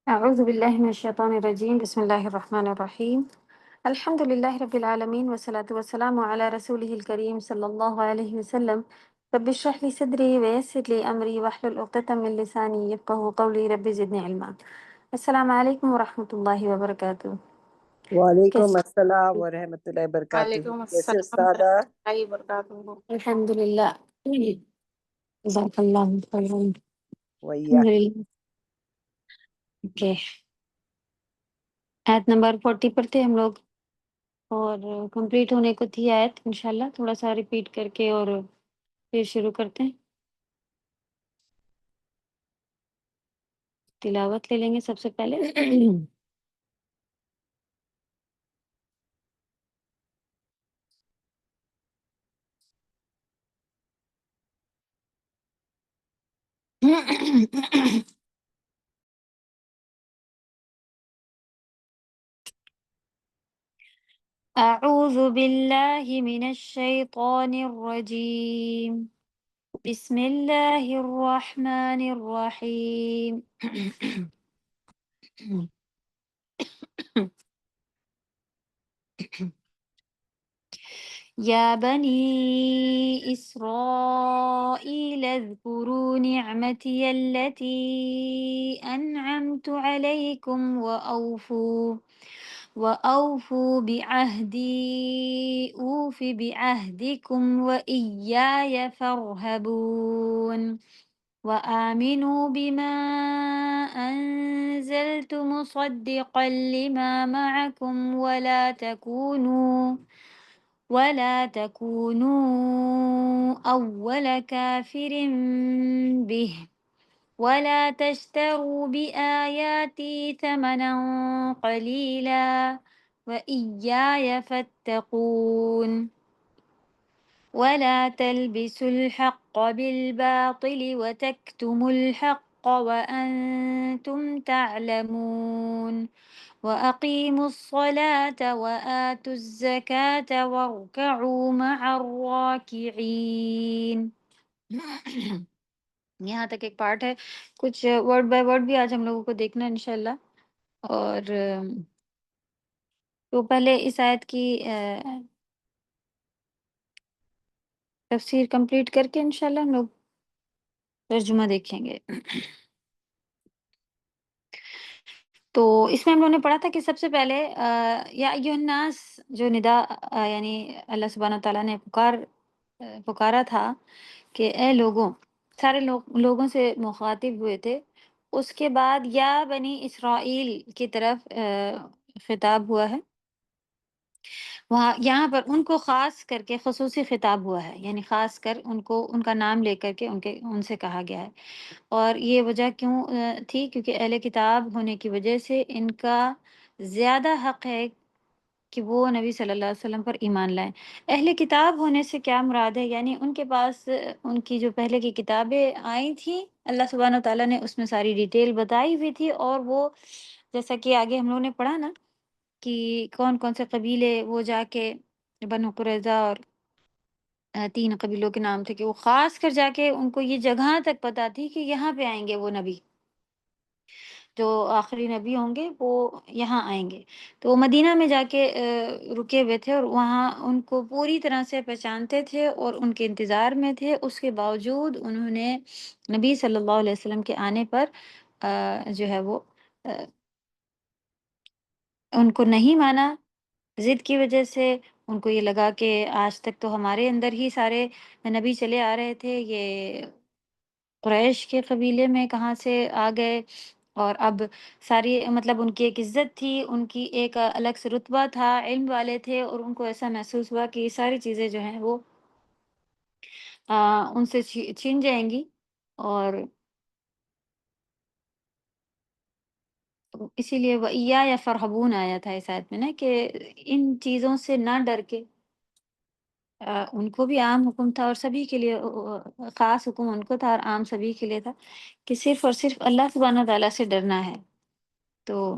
أعوذ بالله من الشيطان الرجيم بسم الله الرحمن الرحيم الحمد لله رب العالمين والصلاة والسلام على رسوله الكريم صلى الله عليه وسلم رب اشرح لي صدري ويسر لي أمري واحلل عقدة من لساني يفقهوا قولي رب زدني علما. السلام عليكم ورحمة الله وبركاته. وعلیکم کیسے؟ السلام ورحمۃ اللہ وبرکاتہ. وعلیکم کیسے السلام استاد؟ ورحمۃ اللہ وبرکاتہ. الحمد للہ. جزاک اللہ خیرا. ویا الحمد للہ. اوکے، آیت نمبر 40 پڑھتے ہم لوگ، اور کمپلیٹ ہونے کو تھی آیت. انشاءاللہ تھوڑا سا ریپیٹ کر کے اور پھر شروع کرتے ہیں. تلاوت لے لیں گے سب سے پہلے. اعوذ باللہ من الشیطان الرجیم، بسم اللہ الرحمن الرحیم. یا بنی اسرائیل اذکروا نعمتی التي انعمت علیکم وأوفوا بعهدي أوف بعهدكم وإياي فارهبون وآمنوا بما أنزلت مصدقا لما معكم ولا تكونوا أول كافر به ولا تشتروا بآياتي ثمنا قليلا وإياي فاتقون ولا تلبسوا الحق بالباطل وتكتموا الحق وأنتم تعلمون وأقيموا الصلاة وآتوا الزكاة واركعوا مع الراكعين. یہاں تک ایک پارٹ ہے، کچھ ورڈ بائی ورڈ بھی آج ہم لوگوں کو دیکھنا ہے انشاءاللہ. اور تو پہلے اس آیت کی تفسیر کمپلیٹ کر کے انشاءاللہ ہم لوگ ترجمہ دیکھیں گے. تو اس میں ہم لوگوں نے پڑھا تھا کہ سب سے پہلے یا ایھا الناس جو ندا یعنی اللہ سبحانہ تعالیٰ نے پکارا تھا کہ اے لوگوں، سارے لوگوں سے مخاطب ہوئے تھے. اس کے بعد یا بنی اسرائیل کی طرف خطاب ہوا ہے. وہاں یہاں پر ان کو خاص کر کے خصوصی خطاب ہوا ہے، یعنی خاص کر ان کو ان کا نام لے کر کے ان سے کہا گیا ہے. اور یہ وجہ کیوں تھی؟ کیونکہ اہل کتاب ہونے کی وجہ سے ان کا زیادہ حق ہے کہ وہ نبی صلی اللہ علیہ وسلم پر ایمان لائیں. اہل کتاب ہونے سے کیا مراد ہے؟ یعنی ان کے پاس ان کی جو پہلے کی کتابیں آئی تھیں، اللہ سبحانہ تعالیٰ نے اس میں ساری ڈیٹیل بتائی ہوئی تھی. اور وہ جیسا کہ آگے ہم لوگوں نے پڑھا نا کہ کون کون سے قبیلے وہ جا کے بنو قریظہ اور 3 قبیلوں کے نام تھے کہ وہ خاص کر جا کے ان کو یہ جگہ تک پتہ تھی کہ یہاں پہ آئیں گے وہ نبی، جو آخری نبی ہوں گے وہ یہاں آئیں گے. تو وہ مدینہ میں جا کے رکے ہوئے تھے اور وہاں ان کو پوری طرح سے پہچانتے تھے اور ان کے انتظار میں تھے. اس کے باوجود انہوں نے نبی صلی اللہ علیہ وسلم کے آنے پر جو ہے وہ ان کو نہیں مانا. ضد کی وجہ سے ان کو یہ لگا کہ آج تک تو ہمارے اندر ہی سارے نبی چلے آ رہے تھے، یہ قریش کے قبیلے میں کہاں سے آ گئے. اور اب ساری مطلب ان کی ایک عزت تھی، ان کی ایک الگ سے رتبہ تھا، علم والے تھے، اور ان کو ایسا محسوس ہوا کہ یہ ساری چیزیں جو ہیں وہ ان سے چھین جائیں گی. اور اسی لیے وَإِيَّايَ فَارْهَبُونَ آیا تھا اس آیت میں نا، کہ ان چیزوں سے نہ ڈر کے ان کو بھی عام حکم تھا اور سبھی کے لیے خاص حکم ان کو تھا اور عام سبھی کے لیے تھا کہ صرف اور صرف اللہ سبحانہ تعالیٰ سے ڈرنا ہے. تو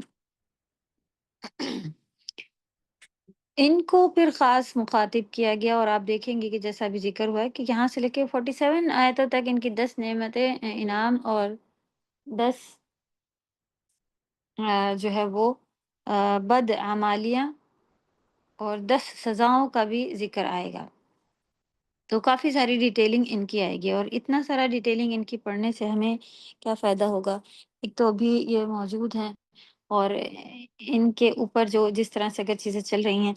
ان کو پھر خاص مخاطب کیا گیا. اور آپ دیکھیں گے کہ جیسا ابھی ذکر ہوا ہے کہ یہاں سے لے کے 47 آیتوں تک ان کی 10 نعمتیں انعام اور 10 جو ہے وہ بدعمالیاں اور 10 سزاؤں کا بھی ذکر آئے گا۔ تو کافی ساری ڈیٹیلنگ ان کی آئے گی، اور اتنا سارا ڈیٹیلنگ ان کی پڑھنے سے ہمیں کیا فائدہ ہوگا؟ ایک تو ابھی یہ موجود ہیں، اور ان کے اوپر جو جس طرح سے اگر چیزیں چل رہی ہیں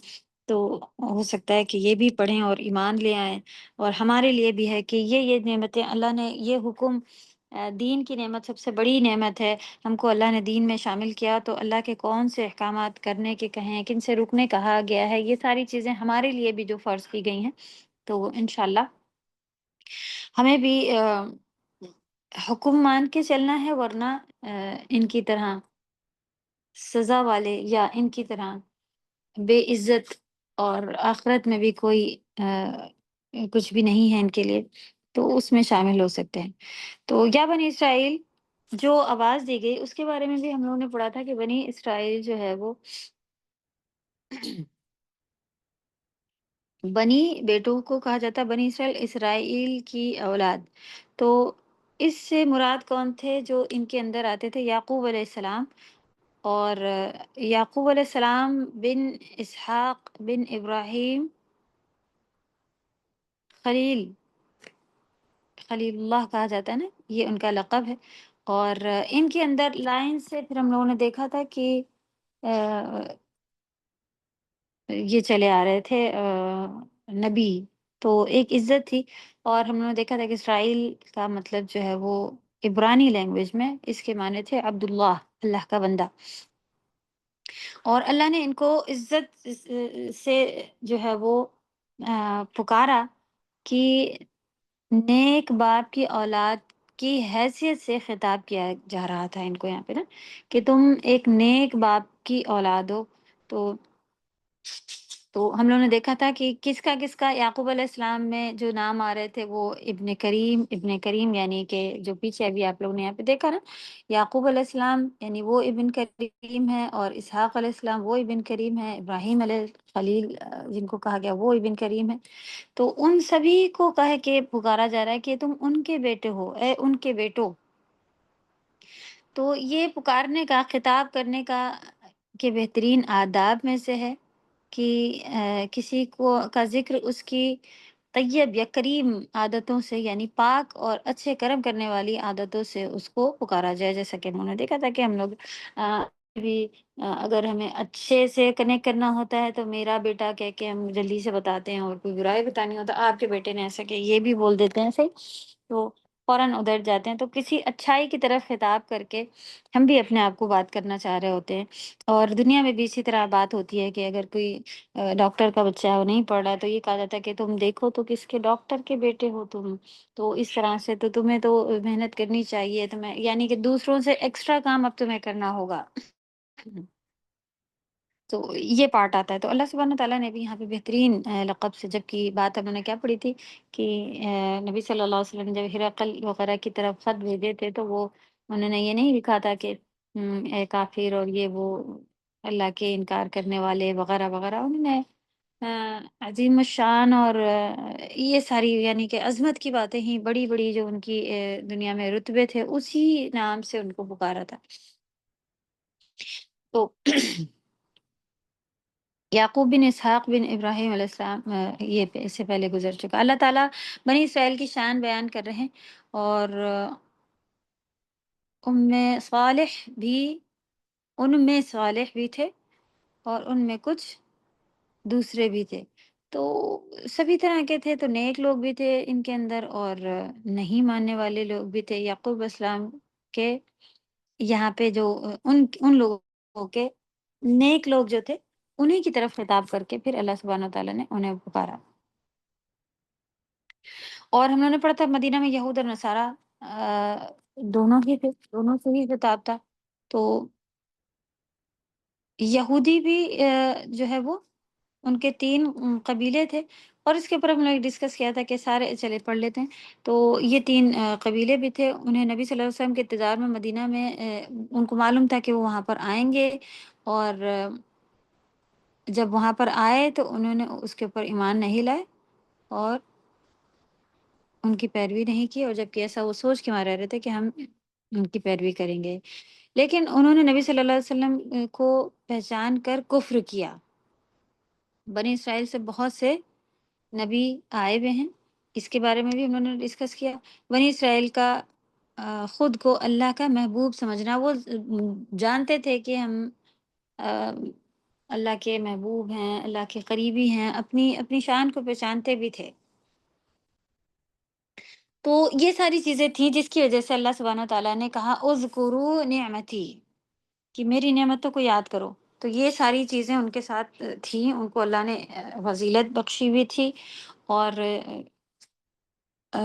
تو ہو سکتا ہے کہ یہ بھی پڑھیں اور ایمان لے آئیں، اور ہمارے لیے بھی ہے کہ یہ نعمتیں اللہ نے، یہ حکم دین کی نعمت سب سے بڑی نعمت ہے، ہم کو اللہ نے دین میں شامل کیا، تو اللہ کے کون سے احکامات کرنے کے کہیں، کن سے رکنے کہا گیا ہے، یہ ساری چیزیں ہمارے لیے بھی جو فرض کی گئی ہیں، تو انشاءاللہ ہمیں بھی حکم مان کے چلنا ہے، ورنہ ان کی طرح سزا والے یا ان کی طرح بے عزت اور آخرت میں بھی کوئی کچھ بھی نہیں ہے ان کے لیے، تو اس میں شامل ہو سکتے ہیں۔ تو یا بنی اسرائیل جو آواز دی گئی اس کے بارے میں بھی ہم لوگوں نے پڑھا تھا کہ بنی اسرائیل جو ہے وہ بنی بیٹوں کو کہا جاتا ہے، بنی اسرائیل اسرائیل کی اولاد۔ تو اس سے مراد کون تھے؟ جو ان کے اندر آتے تھے، یعقوب علیہ السلام، اور یعقوب علیہ السلام بن اسحاق بن ابراہیم خلیل خلیل اللہ کہا جاتا ہے نا، یہ ان کا لقب ہے۔ اور ان کے اندر لائن سے پھر ہم لوگوں نے دیکھا تھا کہ یہ چلے آ رہے تھے نبی، تو ایک عزت تھی، اور ہم نے دیکھا تھا کہ اسرائیل کا مطلب جو ہے وہ عبرانی لینگویج میں اس کے معنی تھے عبداللہ، اللہ کا بندہ، اور اللہ نے ان کو عزت سے جو ہے وہ پکارا کہ نیک باپ کی اولاد کی حیثیت سے خطاب کیا جا رہا تھا ان کو یہاں پہ نا، کہ تم ایک نیک باپ کی اولاد ہو۔ تو ہم لوگوں نے دیکھا تھا کہ کس کا یعقوب علیہ السلام میں جو نام آ رہے تھے وہ ابن کریم، یعنی کہ جو پیچھے ابھی آپ لوگوں نے یہاں پہ دیکھا نا، یعقوب علیہ السلام یعنی وہ ابن کریم ہے، اور اسحاق علیہ السلام وہ ابن کریم ہے، ابراہیم علیہ خلیل جن کو کہا گیا وہ ابن کریم ہے۔ تو ان سبھی کو کہے کہ پکارا جا رہا ہے کہ تم ان کے بیٹے ہو، اے ان کے بیٹو۔ تو یہ پکارنے کا، خطاب کرنے کا کے بہترین آداب میں سے ہے کہ کسی کو کا ذکر اس کی طیب یا کریم عادتوں سے، یعنی پاک اور اچھے کرم کرنے والی عادتوں سے اس کو پکارا جائے، جیسا کہ ہم نے دیکھا تھا کہ ہم لوگ بھی اگر ہمیں اچھے سے کنیکٹ کرنا ہوتا ہے تو میرا بیٹا کہہ کے ہم جلدی سے بتاتے ہیں، اور کوئی برائی بتانی ہوتا ہے آپ کے بیٹے نے ایسا کہ یہ بھی بول دیتے ہیں ایسے ہی، تو فوراً ادھر جاتے ہیں۔ تو کسی اچھائی کی طرف خطاب کر کے ہم بھی اپنے آپ کو بات کرنا چاہ رہے ہوتے ہیں، اور دنیا میں بھی اسی طرح بات ہوتی ہے کہ اگر کوئی ڈاکٹر کا بچہ ہے وہ نہیں پڑھ رہا ہے تو یہ کہا جاتا ہے کہ تم دیکھو تو کس کے ڈاکٹر کے بیٹے ہو تم، تو اس طرح سے تو تمہیں تو محنت کرنی چاہیے، تمہیں یعنی کہ دوسروں سے ایکسٹرا کام اب تمہیں کرنا ہوگا۔ تو یہ پارٹ آتا ہے۔ تو اللہ سبحانہ تعالیٰ نے بھی یہاں پہ بہترین لقب سے، جب کی بات ہم نے کیا پڑھی تھی کہ نبی صلی اللہ علیہ وسلم جب ہرقل وغیرہ کی طرف خط بھیجے تھے تو وہ انہوں نے یہ نہیں لکھا تھا کہ اے کافر اور یہ وہ اللہ کے انکار کرنے والے وغیرہ وغیرہ، انہوں نے عظیم الشان اور یہ ساری یعنی کہ عظمت کی باتیں ہی، بڑی بڑی جو ان کی دنیا میں رتبے تھے، اسی نام سے ان کو پکارا تھا۔ تو یعقوب بن اسحاق بن ابراہیم علیہ السلام یہ اس سے پہلے گزر چکا۔ اللہ تعالیٰ بنی اسرائیل کی شان بیان کر رہے ہیں، اور ام صالح بھی، ان میں صالح بھی تھے اور ان میں کچھ دوسرے بھی تھے، تو سبھی طرح کے تھے، تو نیک لوگ بھی تھے ان کے اندر اور نہیں ماننے والے لوگ بھی تھے۔ یعقوب علیہ السلام کے یہاں پہ جو ان لوگوں کے نیک لوگ جو تھے انہیں کی طرف خطاب کر کے پھر اللہ سبحانہ تعالیٰ نے انہیں پکارا۔ اور ہم نے پڑھا تھا مدینہ میں یہود اور نصارہ دونوں ہی تھے، دونوں سے ہی خطاب تھا۔ تو یہودی بھی جو ہے وہ ان کے 3 قبیلے تھے، اور اس کے اوپر ہم نے ڈسکس کیا تھا کہ سارے چلے پڑھ لیتے ہیں۔ تو یہ 3 قبیلے بھی تھے، انہیں نبی صلی اللہ علیہ وسلم کے انتظار میں مدینہ میں ان کو معلوم تھا کہ وہ وہاں پر آئیں گے، اور جب وہاں پر آئے تو انہوں نے اس کے اوپر ایمان نہیں لائے اور ان کی پیروی نہیں کی، اور جبکہ ایسا وہ سوچ کے وہاں رہ رہے تھے کہ ہم ان کی پیروی کریں گے، لیکن انہوں نے نبی صلی اللہ علیہ وسلم کو پہچان کر کفر کیا۔ بنی اسرائیل سے بہت سے نبی آئے ہوئے ہیں، اس کے بارے میں بھی انہوں نے ڈسکس کیا۔ بنی اسرائیل کا خود کو اللہ کا محبوب سمجھنا، وہ جانتے تھے کہ ہم آ، اللہ کے محبوب ہیں، اللہ کے قریبی ہیں، اپنی اپنی شان کو پہچانتے بھی تھے۔ تو یہ ساری چیزیں تھیں جس کی وجہ سے اللہ سبحانہ وتعالیٰ نے کہا اذکروا نعمتی، کہ میری نعمتوں کو یاد کرو۔ تو یہ ساری چیزیں ان کے ساتھ تھیں، ان کو اللہ نے فضیلت بخشی ہوئی تھی، اور آ،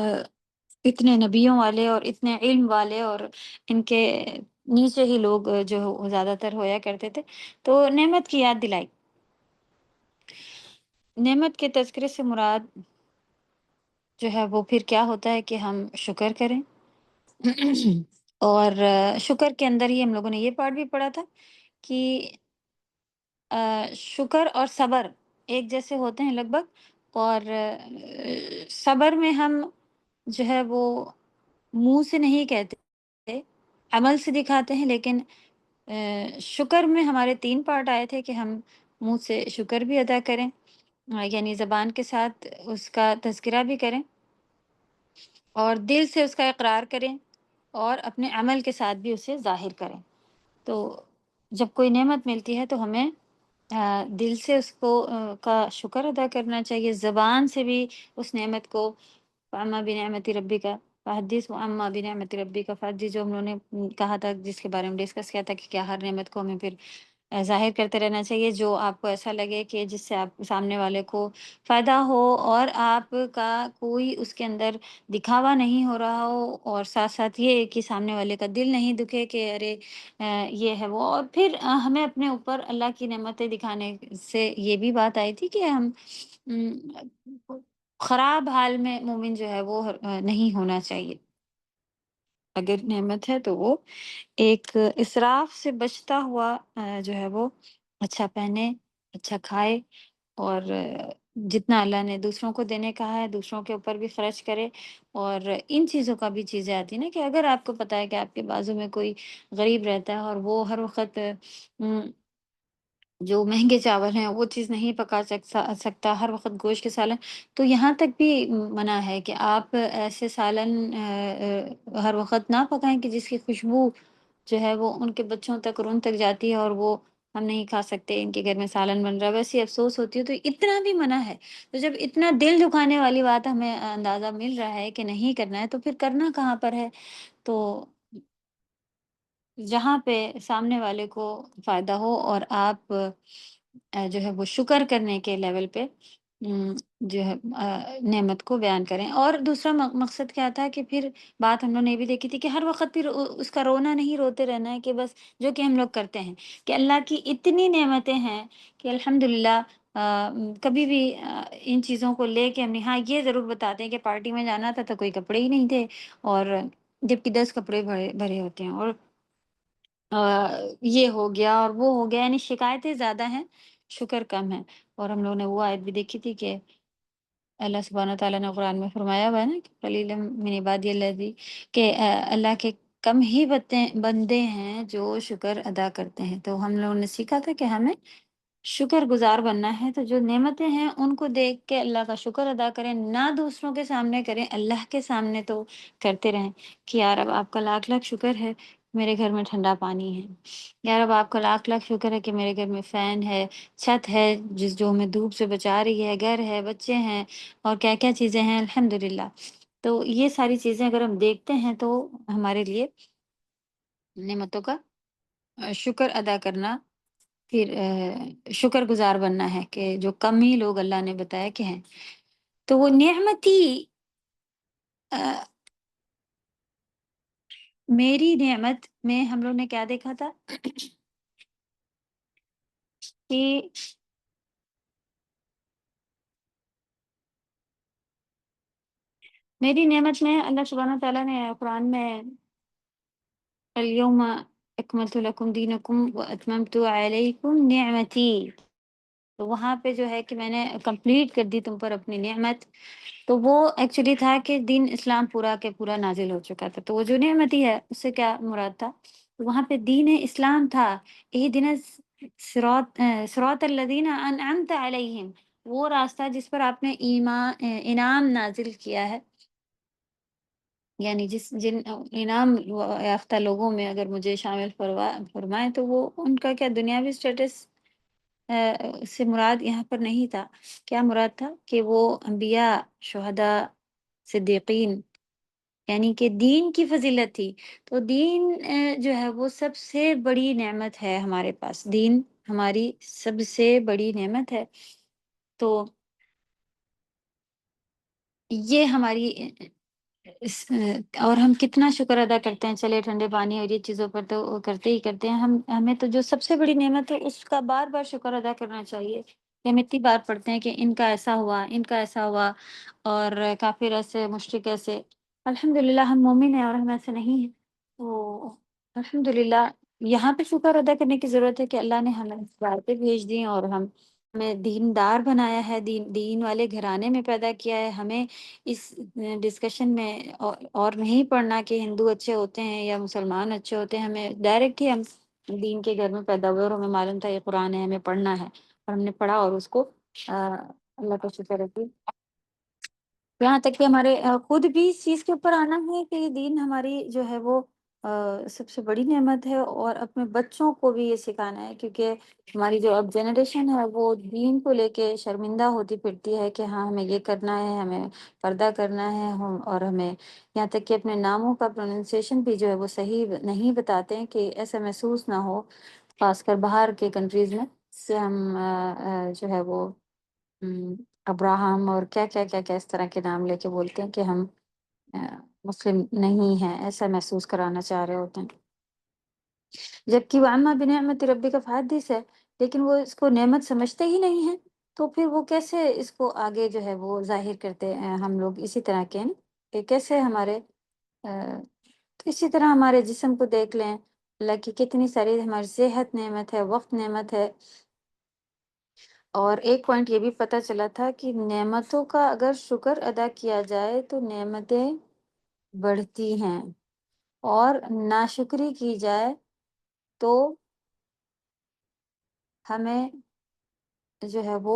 اتنے نبیوں والے اور اتنے علم والے، اور ان کے نیچے ہی لوگ جو زیادہ تر ہویا کرتے تھے، تو نعمت کی یاد دلائی۔ نعمت کے تذکرے سے مراد جو ہے وہ پھر کیا ہوتا ہے کہ ہم شکر کریں، اور شکر کے اندر ہی ہم لوگوں نے یہ پارٹ بھی پڑھا تھا کہ شکر اور صبر ایک جیسے ہوتے ہیں لگ بھگ، اور صبر میں ہم جو ہے وہ منہ سے نہیں کہتے، عمل سے دکھاتے ہیں، لیکن شکر میں ہمارے 3 پارٹ آئے تھے کہ ہم منہ سے شکر بھی ادا کریں، یعنی زبان کے ساتھ اس کا تذکرہ بھی کریں، اور دل سے اس کا اقرار کریں، اور اپنے عمل کے ساتھ بھی اسے ظاہر کریں۔ تو جب کوئی نعمت ملتی ہے تو ہمیں دل سے اس کو کا شکر ادا کرنا چاہیے، زبان سے بھی اس نعمت کو فَأَمَّا بِنِعْمَةِ رَبِّكَ فَحَدِّثْ وَأَمَّا بِنِعْمَةِ رَبِّكَ فَحَدِّث، جو ہم لوگوں نے کہا تھا، جس کے بارے میں ڈسکس کیا تھا کہ کیا ہر نعمت کو ہمیں پھر ظاہر کرتے رہنا چاہیے، جو آپ کو ایسا لگے کہ جس سے آپ سامنے والے کو فائدہ ہو، اور آپ کا کوئی اس کے اندر دکھاوا نہیں ہو رہا ہو، اور ساتھ ساتھ یہ کہ سامنے والے کا دل نہیں دکھے کہ ارے یہ ہے وہ۔ اور پھر ہمیں اپنے اوپر اللہ کی نعمتیں دکھانے سے یہ بھی بات آئی تھی کہ ہم خراب حال میں مومن جو ہے وہ نہیں ہونا چاہیے۔ اگر نعمت ہے تو وہ ایک اسراف سے بچتا ہوا جو ہے وہ اچھا پہنے، اچھا کھائے، اور جتنا اللہ نے دوسروں کو دینے کہا ہے دوسروں کے اوپر بھی خرچ کرے۔ اور ان چیزوں کا بھی چیزیں آتی ہیں نا، کہ اگر آپ کو پتہ ہے کہ آپ کے بازو میں کوئی غریب رہتا ہے، اور وہ ہر وقت جو مہنگے چاول ہیں وہ چیز نہیں پکا سکتا، ہر وقت گوشت کے سالن، تو یہاں تک بھی منع ہے کہ آپ ایسے سالن ہر وقت نہ پکائیں کہ جس کی خوشبو جو ہے وہ ان کے بچوں تک اور ان تک جاتی ہے، اور وہ ہم نہیں کھا سکتے، ان کے گھر میں سالن بن رہا ہے، ویسے افسوس ہوتی ہے۔ تو اتنا بھی منع ہے، تو جب اتنا دل دکھانے والی بات ہمیں اندازہ مل رہا ہے کہ نہیں کرنا ہے، تو پھر کرنا کہاں پر ہے؟ تو جہاں پہ سامنے والے کو فائدہ ہو، اور آپ جو ہے وہ شکر کرنے کے لیول پہ جو ہے نعمت کو بیان کریں۔ اور دوسرا مقصد کیا تھا کہ پھر بات ہم لوگوں نے یہ بھی دیکھی تھی کہ ہر وقت پھر اس کا رونا نہیں، روتے رہنا ہے، کہ بس جو کہ ہم لوگ کرتے ہیں کہ اللہ کی اتنی نعمتیں ہیں کہ الحمدللہ کبھی بھی ان چیزوں کو لے کے ہم نے، ہاں یہ ضرور بتاتے ہیں کہ پارٹی میں جانا تھا تو کوئی کپڑے ہی نہیں تھے، اور جبکہ 10 کپڑے بھرے بھرے ہوتے ہیں، اور یہ ہو گیا اور وہ ہو گیا، یعنی شکایتیں زیادہ ہیں، شکر کم ہے۔ اور ہم لوگوں نے وہ آیت بھی دیکھی تھی کہ اللہ سبحانہ وتعالیٰ نے قرآن میں فرمایا ہوا ہے نا کہ قلیلا من عبادی الذی، کہ اللہ کے کم ہی بندے ہیں جو شکر ادا کرتے ہیں۔ تو ہم لوگوں نے سیکھا تھا کہ ہمیں شکر گزار بننا ہے، تو جو نعمتیں ہیں ان کو دیکھ کے اللہ کا شکر ادا کریں، نہ دوسروں کے سامنے کریں، اللہ کے سامنے تو کرتے رہیں کہ یا رب آپ کا لاکھ لاکھ شکر ہے میرے گھر میں ٹھنڈا پانی ہے، یا رب آپ کا لاکھ لاکھ شکر ہے کہ میرے گھر میں فین ہے، چھت ہے جو ہمیں دھوپ سے بچا رہی ہے، گھر ہے، بچے ہیں، اور کیا کیا چیزیں ہیں، الحمدللہ۔ تو یہ ساری چیزیں اگر ہم دیکھتے ہیں تو ہمارے لیے نعمتوں کا شکر ادا کرنا، پھر شکر گزار بننا ہے، کہ جو کم ہی لوگ اللہ نے بتایا کہ ہیں۔ تو وہ نعمتی میری نعمت میں ہم لوگ نے کیا دیکھا تھا کہ میری نعمت میں اللہ سبحانہ تعالیٰ نے قرآن میں الیوم اکملت لکم دینکم واتممت علیکم نعمتی، تو وہاں پہ جو ہے کہ میں نے کمپلیٹ کر دی تم پر اپنی نعمت، تو وہ ایکچولی تھا کہ دین اسلام پورا کے پورا نازل ہو چکا تھا، تو وہ جو نعمتی ہے اس سے کیا مراد تھا؟ وہاں پہ دین اسلام تھا، اہدنا صراط الذین انعمت علیہم، وہ راستہ جس پر آپ نے انعام نازل کیا ہے، یعنی جن انعام یافتہ لوگوں میں اگر مجھے شامل فرمائیں تو وہ ان کا کیا دنیاوی اسٹیٹس سے مراد یہاں پر نہیں تھا، کیا مراد تھا کہ وہ انبیاء، شہداء، صدیقین، یعنی کہ دین کی فضیلت تھی۔ تو دین جو ہے وہ سب سے بڑی نعمت ہے ہمارے پاس، دین ہماری سب سے بڑی نعمت ہے، تو یہ ہماری اس اور ہم کتنا شکر ادا کرتے ہیں، چلے ٹھنڈے پانی اور یہ چیزوں پر تو کرتے ہی کرتے ہیں، ہمیں تو جو سب سے بڑی نعمت ہے اس کا بار بار شکر ادا کرنا چاہیے، کہ ہم اتنی بار پڑھتے ہیں کہ ان کا ایسا ہوا، ان کا ایسا ہوا، اور کافر ایسے، مشرک ایسے، الحمدللہ ہم مومن ہیں اور ہم ایسے نہیں ہیں، تو الحمدللہ یہاں پہ شکر ادا کرنے کی ضرورت ہے کہ اللہ نے ہمیں اس باتیں بھیج دی اور ہمیں دیندار بنایا ہے، دین والے گھرانے میں پیدا کیا ہے، ہمیں اس ڈسکشن میں اور نہیں پڑھنا کہ ہندو اچھے ہوتے ہیں یا مسلمان اچھے ہوتے ہیں، ہمیں ڈائریکٹ ہی ہم دین کے گھر میں پیدا ہوئے اور ہمیں معلوم تھا یہ قرآن ہے، ہمیں پڑھنا ہے، اور ہم نے پڑھا اور اس کو اللہ کا شکر ہے کہ یہاں تک کہ ہمارے خود بھی اس چیز کے اوپر آنا ہے کہ یہ دین ہماری جو ہے وہ سب سے بڑی نعمت ہے، اور اپنے بچوں کو بھی یہ سکھانا ہے، کیونکہ ہماری جو اب جنریشن ہے وہ دین کو لے کے شرمندہ ہوتی پھرتی ہے کہ ہاں ہمیں یہ کرنا ہے، ہمیں پردہ کرنا ہے، اور ہمیں یہاں تک کہ اپنے ناموں کا پروننسیشن بھی جو ہے وہ صحیح نہیں بتاتے ہیں، کہ ایسا محسوس نہ ہو، خاص کر باہر کے کنٹریز میں سے ہم جو ہے وہ ابراہم اور کیا کیا کیا کیا اس طرح کے نام لے کے بولتے ہیں کہ ہم آ، مسلم نہیں ہیں، ایسا محسوس کرانا چاہ رہے ہوتے ہیں، جبکہ وہ عامہ بنعمت ربی کا حدیث ہے، لیکن وہ اس کو نعمت سمجھتے ہی نہیں ہیں، تو پھر وہ کیسے اس کو آگے جو ہے وہ ظاہر کرتے ہیں؟ ہم لوگ اسی طرح کے ہیں نا، کہ کیسے ہمارے تو اسی طرح ہمارے جسم کو دیکھ لیں، اللہ کی کتنی ساری ہماری صحت نعمت ہے، وقت نعمت ہے، اور ایک پوائنٹ یہ بھی پتہ چلا تھا کہ نعمتوں کا اگر شکر ادا کیا جائے تو نعمتیں بڑھتی ہیں، اور ناشکری کی جائے تو ہمیں جو ہے وہ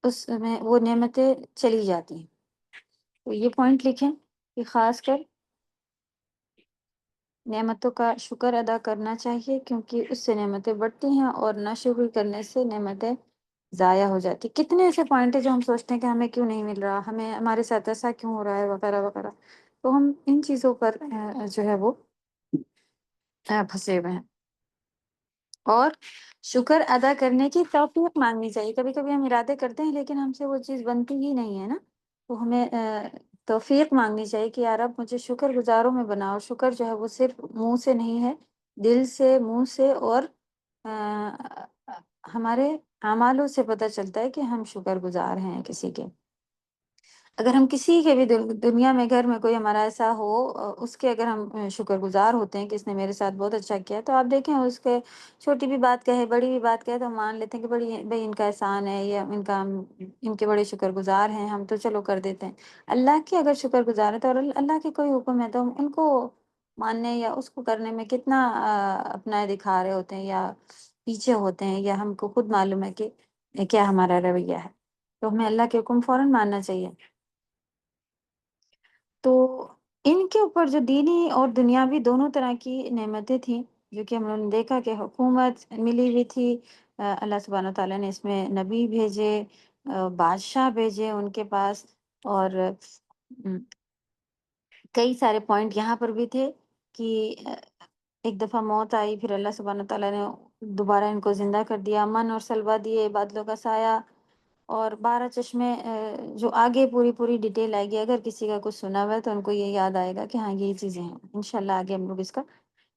اس میں وہ نعمتیں چلی جاتی ہیں، تو یہ پوائنٹ لکھیں کہ خاص کر نعمتوں کا شکر ادا کرنا چاہیے، کیونکہ اس سے نعمتیں بڑھتی ہیں اور ناشکری کرنے سے نعمتیں ضائع ہو جاتی۔ کتنے ایسے پوائنٹ ہیں جو ہم سوچتے ہیں کہ ہمیں کیوں نہیں مل رہا، ہمیں ہمارے ساتھ ایسا کیوں ہو رہا ہے، وغیرہ وغیرہ، تو ہم ان چیزوں پر جو ہے وہ پھنسے ہوئے ہیں، اور شکر ادا کرنے کی توفیق مانگنی چاہیے۔ کبھی کبھی ہم ارادے کرتے ہیں لیکن ہم سے وہ چیز بنتی ہی نہیں ہے نا، تو ہمیں توفیق مانگنی چاہیے کہ یا رب مجھے شکر گزاروں میں بناؤ۔ شکر جو ہے وہ صرف منہ سے نہیں ہے، دل سے، منہ سے، اور آ، ہمارے اعمالوں سے پتہ چلتا ہے کہ ہم شکر گزار ہیں کسی کے۔ اگر ہم کسی کے بھی دنیا میں گھر میں کوئی ہمارا ایسا ہو، اس کے اگر ہم شکر گزار ہوتے ہیں کہ اس نے میرے ساتھ بہت اچھا کیا، تو آپ دیکھیں اس کے چھوٹی بھی بات کہے، بڑی بھی بات کہے، تو ہم مان لیتے ہیں کہ بڑی بھائی ان کا احسان ہے، یا ان کے بڑے شکر گزار ہیں ہم، تو چلو کر دیتے ہیں۔ اللہ کے اگر شکر گزار ہے تو، اور اللہ کے کوئی حکم ہے تو ہم ان کو ماننے یا اس کو کرنے میں کتنا اپنا دکھا رہے ہوتے ہیں، یا پیچھے ہوتے ہیں، یا ہم کو خود معلوم ہے کہ کیا ہمارا رویہ ہے، تو ہمیں اللہ کے حکم فوراً ماننا چاہیے۔ تو ان کے اوپر جو دینی اور دنیاوی دونوں طرح کی نعمتیں تھیں، جو کہ ہم لوگوں نے دیکھا کہ حکومت ملی ہوئی تھی، اللہ سبحانہ تعالیٰ نے اس میں نبی بھیجے، بادشاہ بھیجے ان کے پاس، اور کئی سارے پوائنٹ یہاں پر بھی تھے کہ ایک دفعہ موت آئی، پھر اللہ سبحانہ تعالیٰ نے دوبارہ ان کو زندہ کر دیا، امن اور سلوہ دیے، بادلوں کا سایہ، اور 12 چشمے، جو آگے پوری پوری ڈیٹیل آئے گی، اگر کسی کا کچھ سنا ہوا ہے تو ان کو یہ یاد آئے گا کہ ہاں یہ چیزیں ہیں، انشاءاللہ آگے ہم لوگ اس کا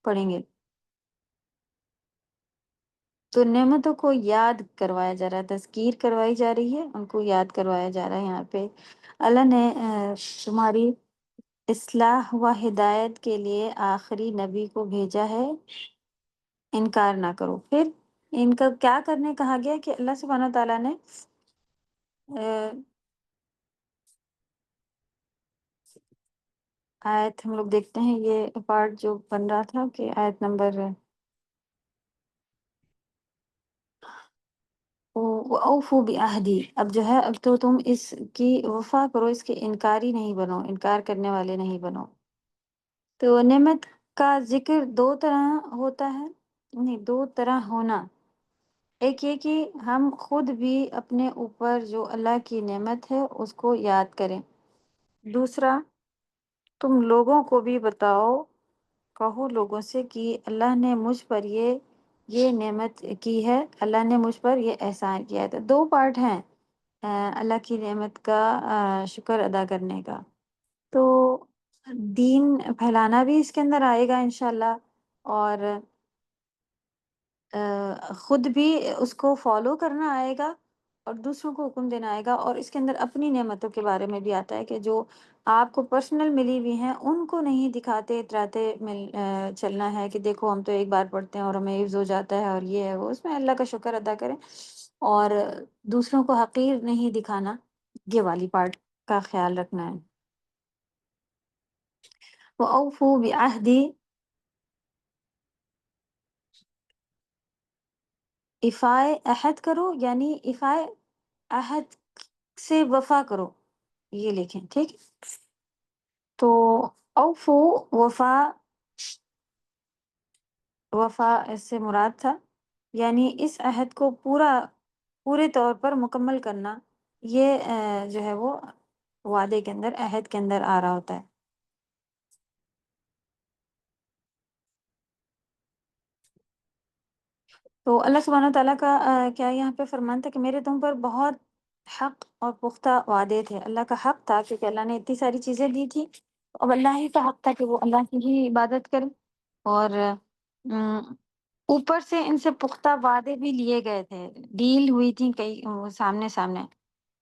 پڑھیں گے۔ تو نعمتوں کو یاد کروایا جا رہا ہے، تذکیر کروائی جا رہی ہے، ان کو یاد کروایا جا رہا ہے یہاں پہ۔ اللہ نے تمہاری اصلاح و ہدایت کے لیے آخری نبی کو بھیجا ہے، انکار نہ کرو۔ پھر ان کا کیا کرنے کہا گیا کہ اللہ سبحانہ وتعالیٰ نے آیت ہم لوگ دیکھتے ہیں، یہ پارٹ جو بن رہا تھا کہ آیت نمبر اوفو بعہدی، اب جو ہے اب تو تم اس کی وفا کرو، اس کے انکاری نہیں بنو، انکار کرنے والے نہیں بنو۔ تو نعمت کا ذکر دو طرح ہوتا ہے، نہیں دو طرح ہونا، ایک یہ کہ ہم خود بھی اپنے اوپر جو اللہ کی نعمت ہے اس کو یاد کریں، دوسرا تم لوگوں کو بھی بتاؤ، کہو لوگوں سے کہ اللہ نے مجھ پر یہ نعمت کی ہے، اللہ نے مجھ پر یہ احسان کیا ہے۔ تو دو پارٹ ہیں اللہ کی نعمت کا شکر ادا کرنے کا۔ تو دین پھیلانا بھی اس کے اندر آئے گا انشاءاللہ، اور خود بھی اس کو فالو کرنا آئے گا، اور دوسروں کو حکم دینا آئے گا، اور اس کے اندر اپنی نعمتوں کے بارے میں بھی آتا ہے کہ جو آپ کو پرسنل ملی ہوئی ہیں ان کو نہیں دکھاتے اتراتے چلنا ہے کہ دیکھو ہم تو ایک بار پڑھتے ہیں اور ہمیں حفظ ہو جاتا ہے اور یہ ہے وہ، اس میں اللہ کا شکر ادا کریں، اور دوسروں کو حقیر نہیں دکھانا، یہ والی پارٹ کا خیال رکھنا ہے۔ وَأَوْفُوا بِعَهْدِي، ایفائے عہد کرو، یعنی ایفائے عہد سے وفا کرو، یہ لکھیں ٹھیک۔ تو اوفو، وفا، وفا اس سے مراد تھا یعنی اس عہد کو پورے طور پر مکمل کرنا، یہ جو ہے وہ وعدے کے اندر، عہد کے اندر آ رہا ہوتا ہے۔ تو اللہ سبحانہ تعالیٰ کا کیا یہاں پہ فرمان تھا کہ میرے تم پر بہت حق اور پختہ وعدے تھے، اللہ کا حق تھا کیونکہ اللہ نے اتنی ساری چیزیں دی تھی، اب اللہ ہی کا حق تھا کہ وہ اللہ کی ہی عبادت کریں، اور اوپر سے ان سے پختہ وعدے بھی لیے گئے تھے، ڈیل ہوئی تھی کئی سامنے سامنے،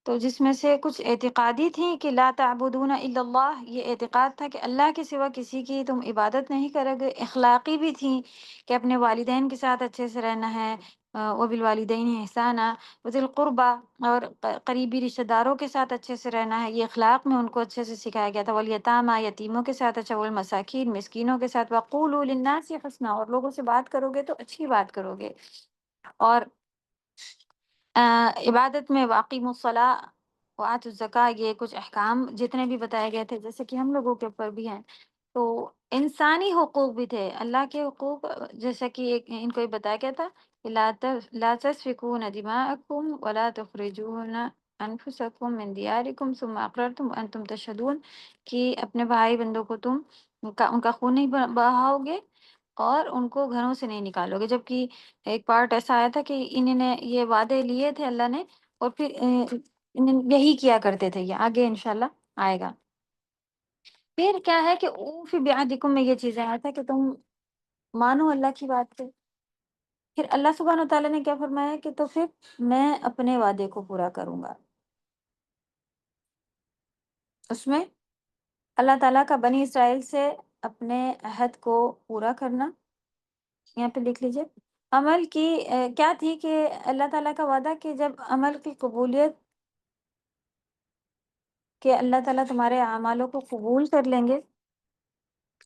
تو جس میں سے کچھ اعتقادی تھیں کہ لا تعبدون الا اللہ، یہ اعتقاد تھا کہ اللہ کے سوا کسی کی تم عبادت نہیں کرو گے، اخلاقی بھی تھیں کہ اپنے والدین کے ساتھ اچھے سے رہنا ہے، وبالوالدین احسانا وذی القربہ، اور قریبی رشتہ داروں کے ساتھ اچھے سے رہنا ہے، یہ اخلاق میں ان کو اچھے سے سکھایا گیا تھا، والیتامى، یتیموں کے ساتھ اچھا، والمساکین، مسکینوں کے ساتھ، وقولوا للناس حسنا، اور لوگوں سے بات کرو گے تو اچھی بات کرو گے، اور عبادت میں واقیم الصلاۃ وآتوا الزکاۃ، یہ کچھ احکام جتنے بھی بتائے گئے تھے جیسے کہ ہم لوگوں کے اوپر بھی ہیں، تو انسانی حقوق بھی تھے، اللہ کے حقوق، جیسا کہ ان کو یہ بتایا گیا تھا کہ لا تسفكون دماءكم ولا تخرجون انفسكم من دياركم ثم اقررتم وانتم تشهدون، کہ اپنے بھائی بندوں کو تم ان کا خون نہیں بہاؤ گے اور ان کو گھروں سے نہیں نکالو گے، جبکہ ایک پارٹ ایسا آیا تھا کہ انہوں نے یہ وعدے لیے تھے اللہ نے، اور پھر یہی کیا کرتے تھے، یہ آگے انشاءاللہ آئے گا۔ پھر کیا ہے کہ اوفی بعہدکم میں یہ چیزیں آیا تھا کہ تم مانو اللہ کی بات پہ، پھر اللہ سبحانہ تعالیٰ نے کیا فرمایا کہ تو پھر میں اپنے وعدے کو پورا کروں گا، اس میں اللہ تعالیٰ کا بنی اسرائیل سے اپنے عہد کو پورا کرنا، یہاں پہ لکھ لیجئے، عمل کی کیا تھی کہ اللہ تعالیٰ کا وعدہ کہ جب عمل کی قبولیت، کہ اللہ تعالیٰ تمہارے اعمالوں کو قبول کر لیں گے،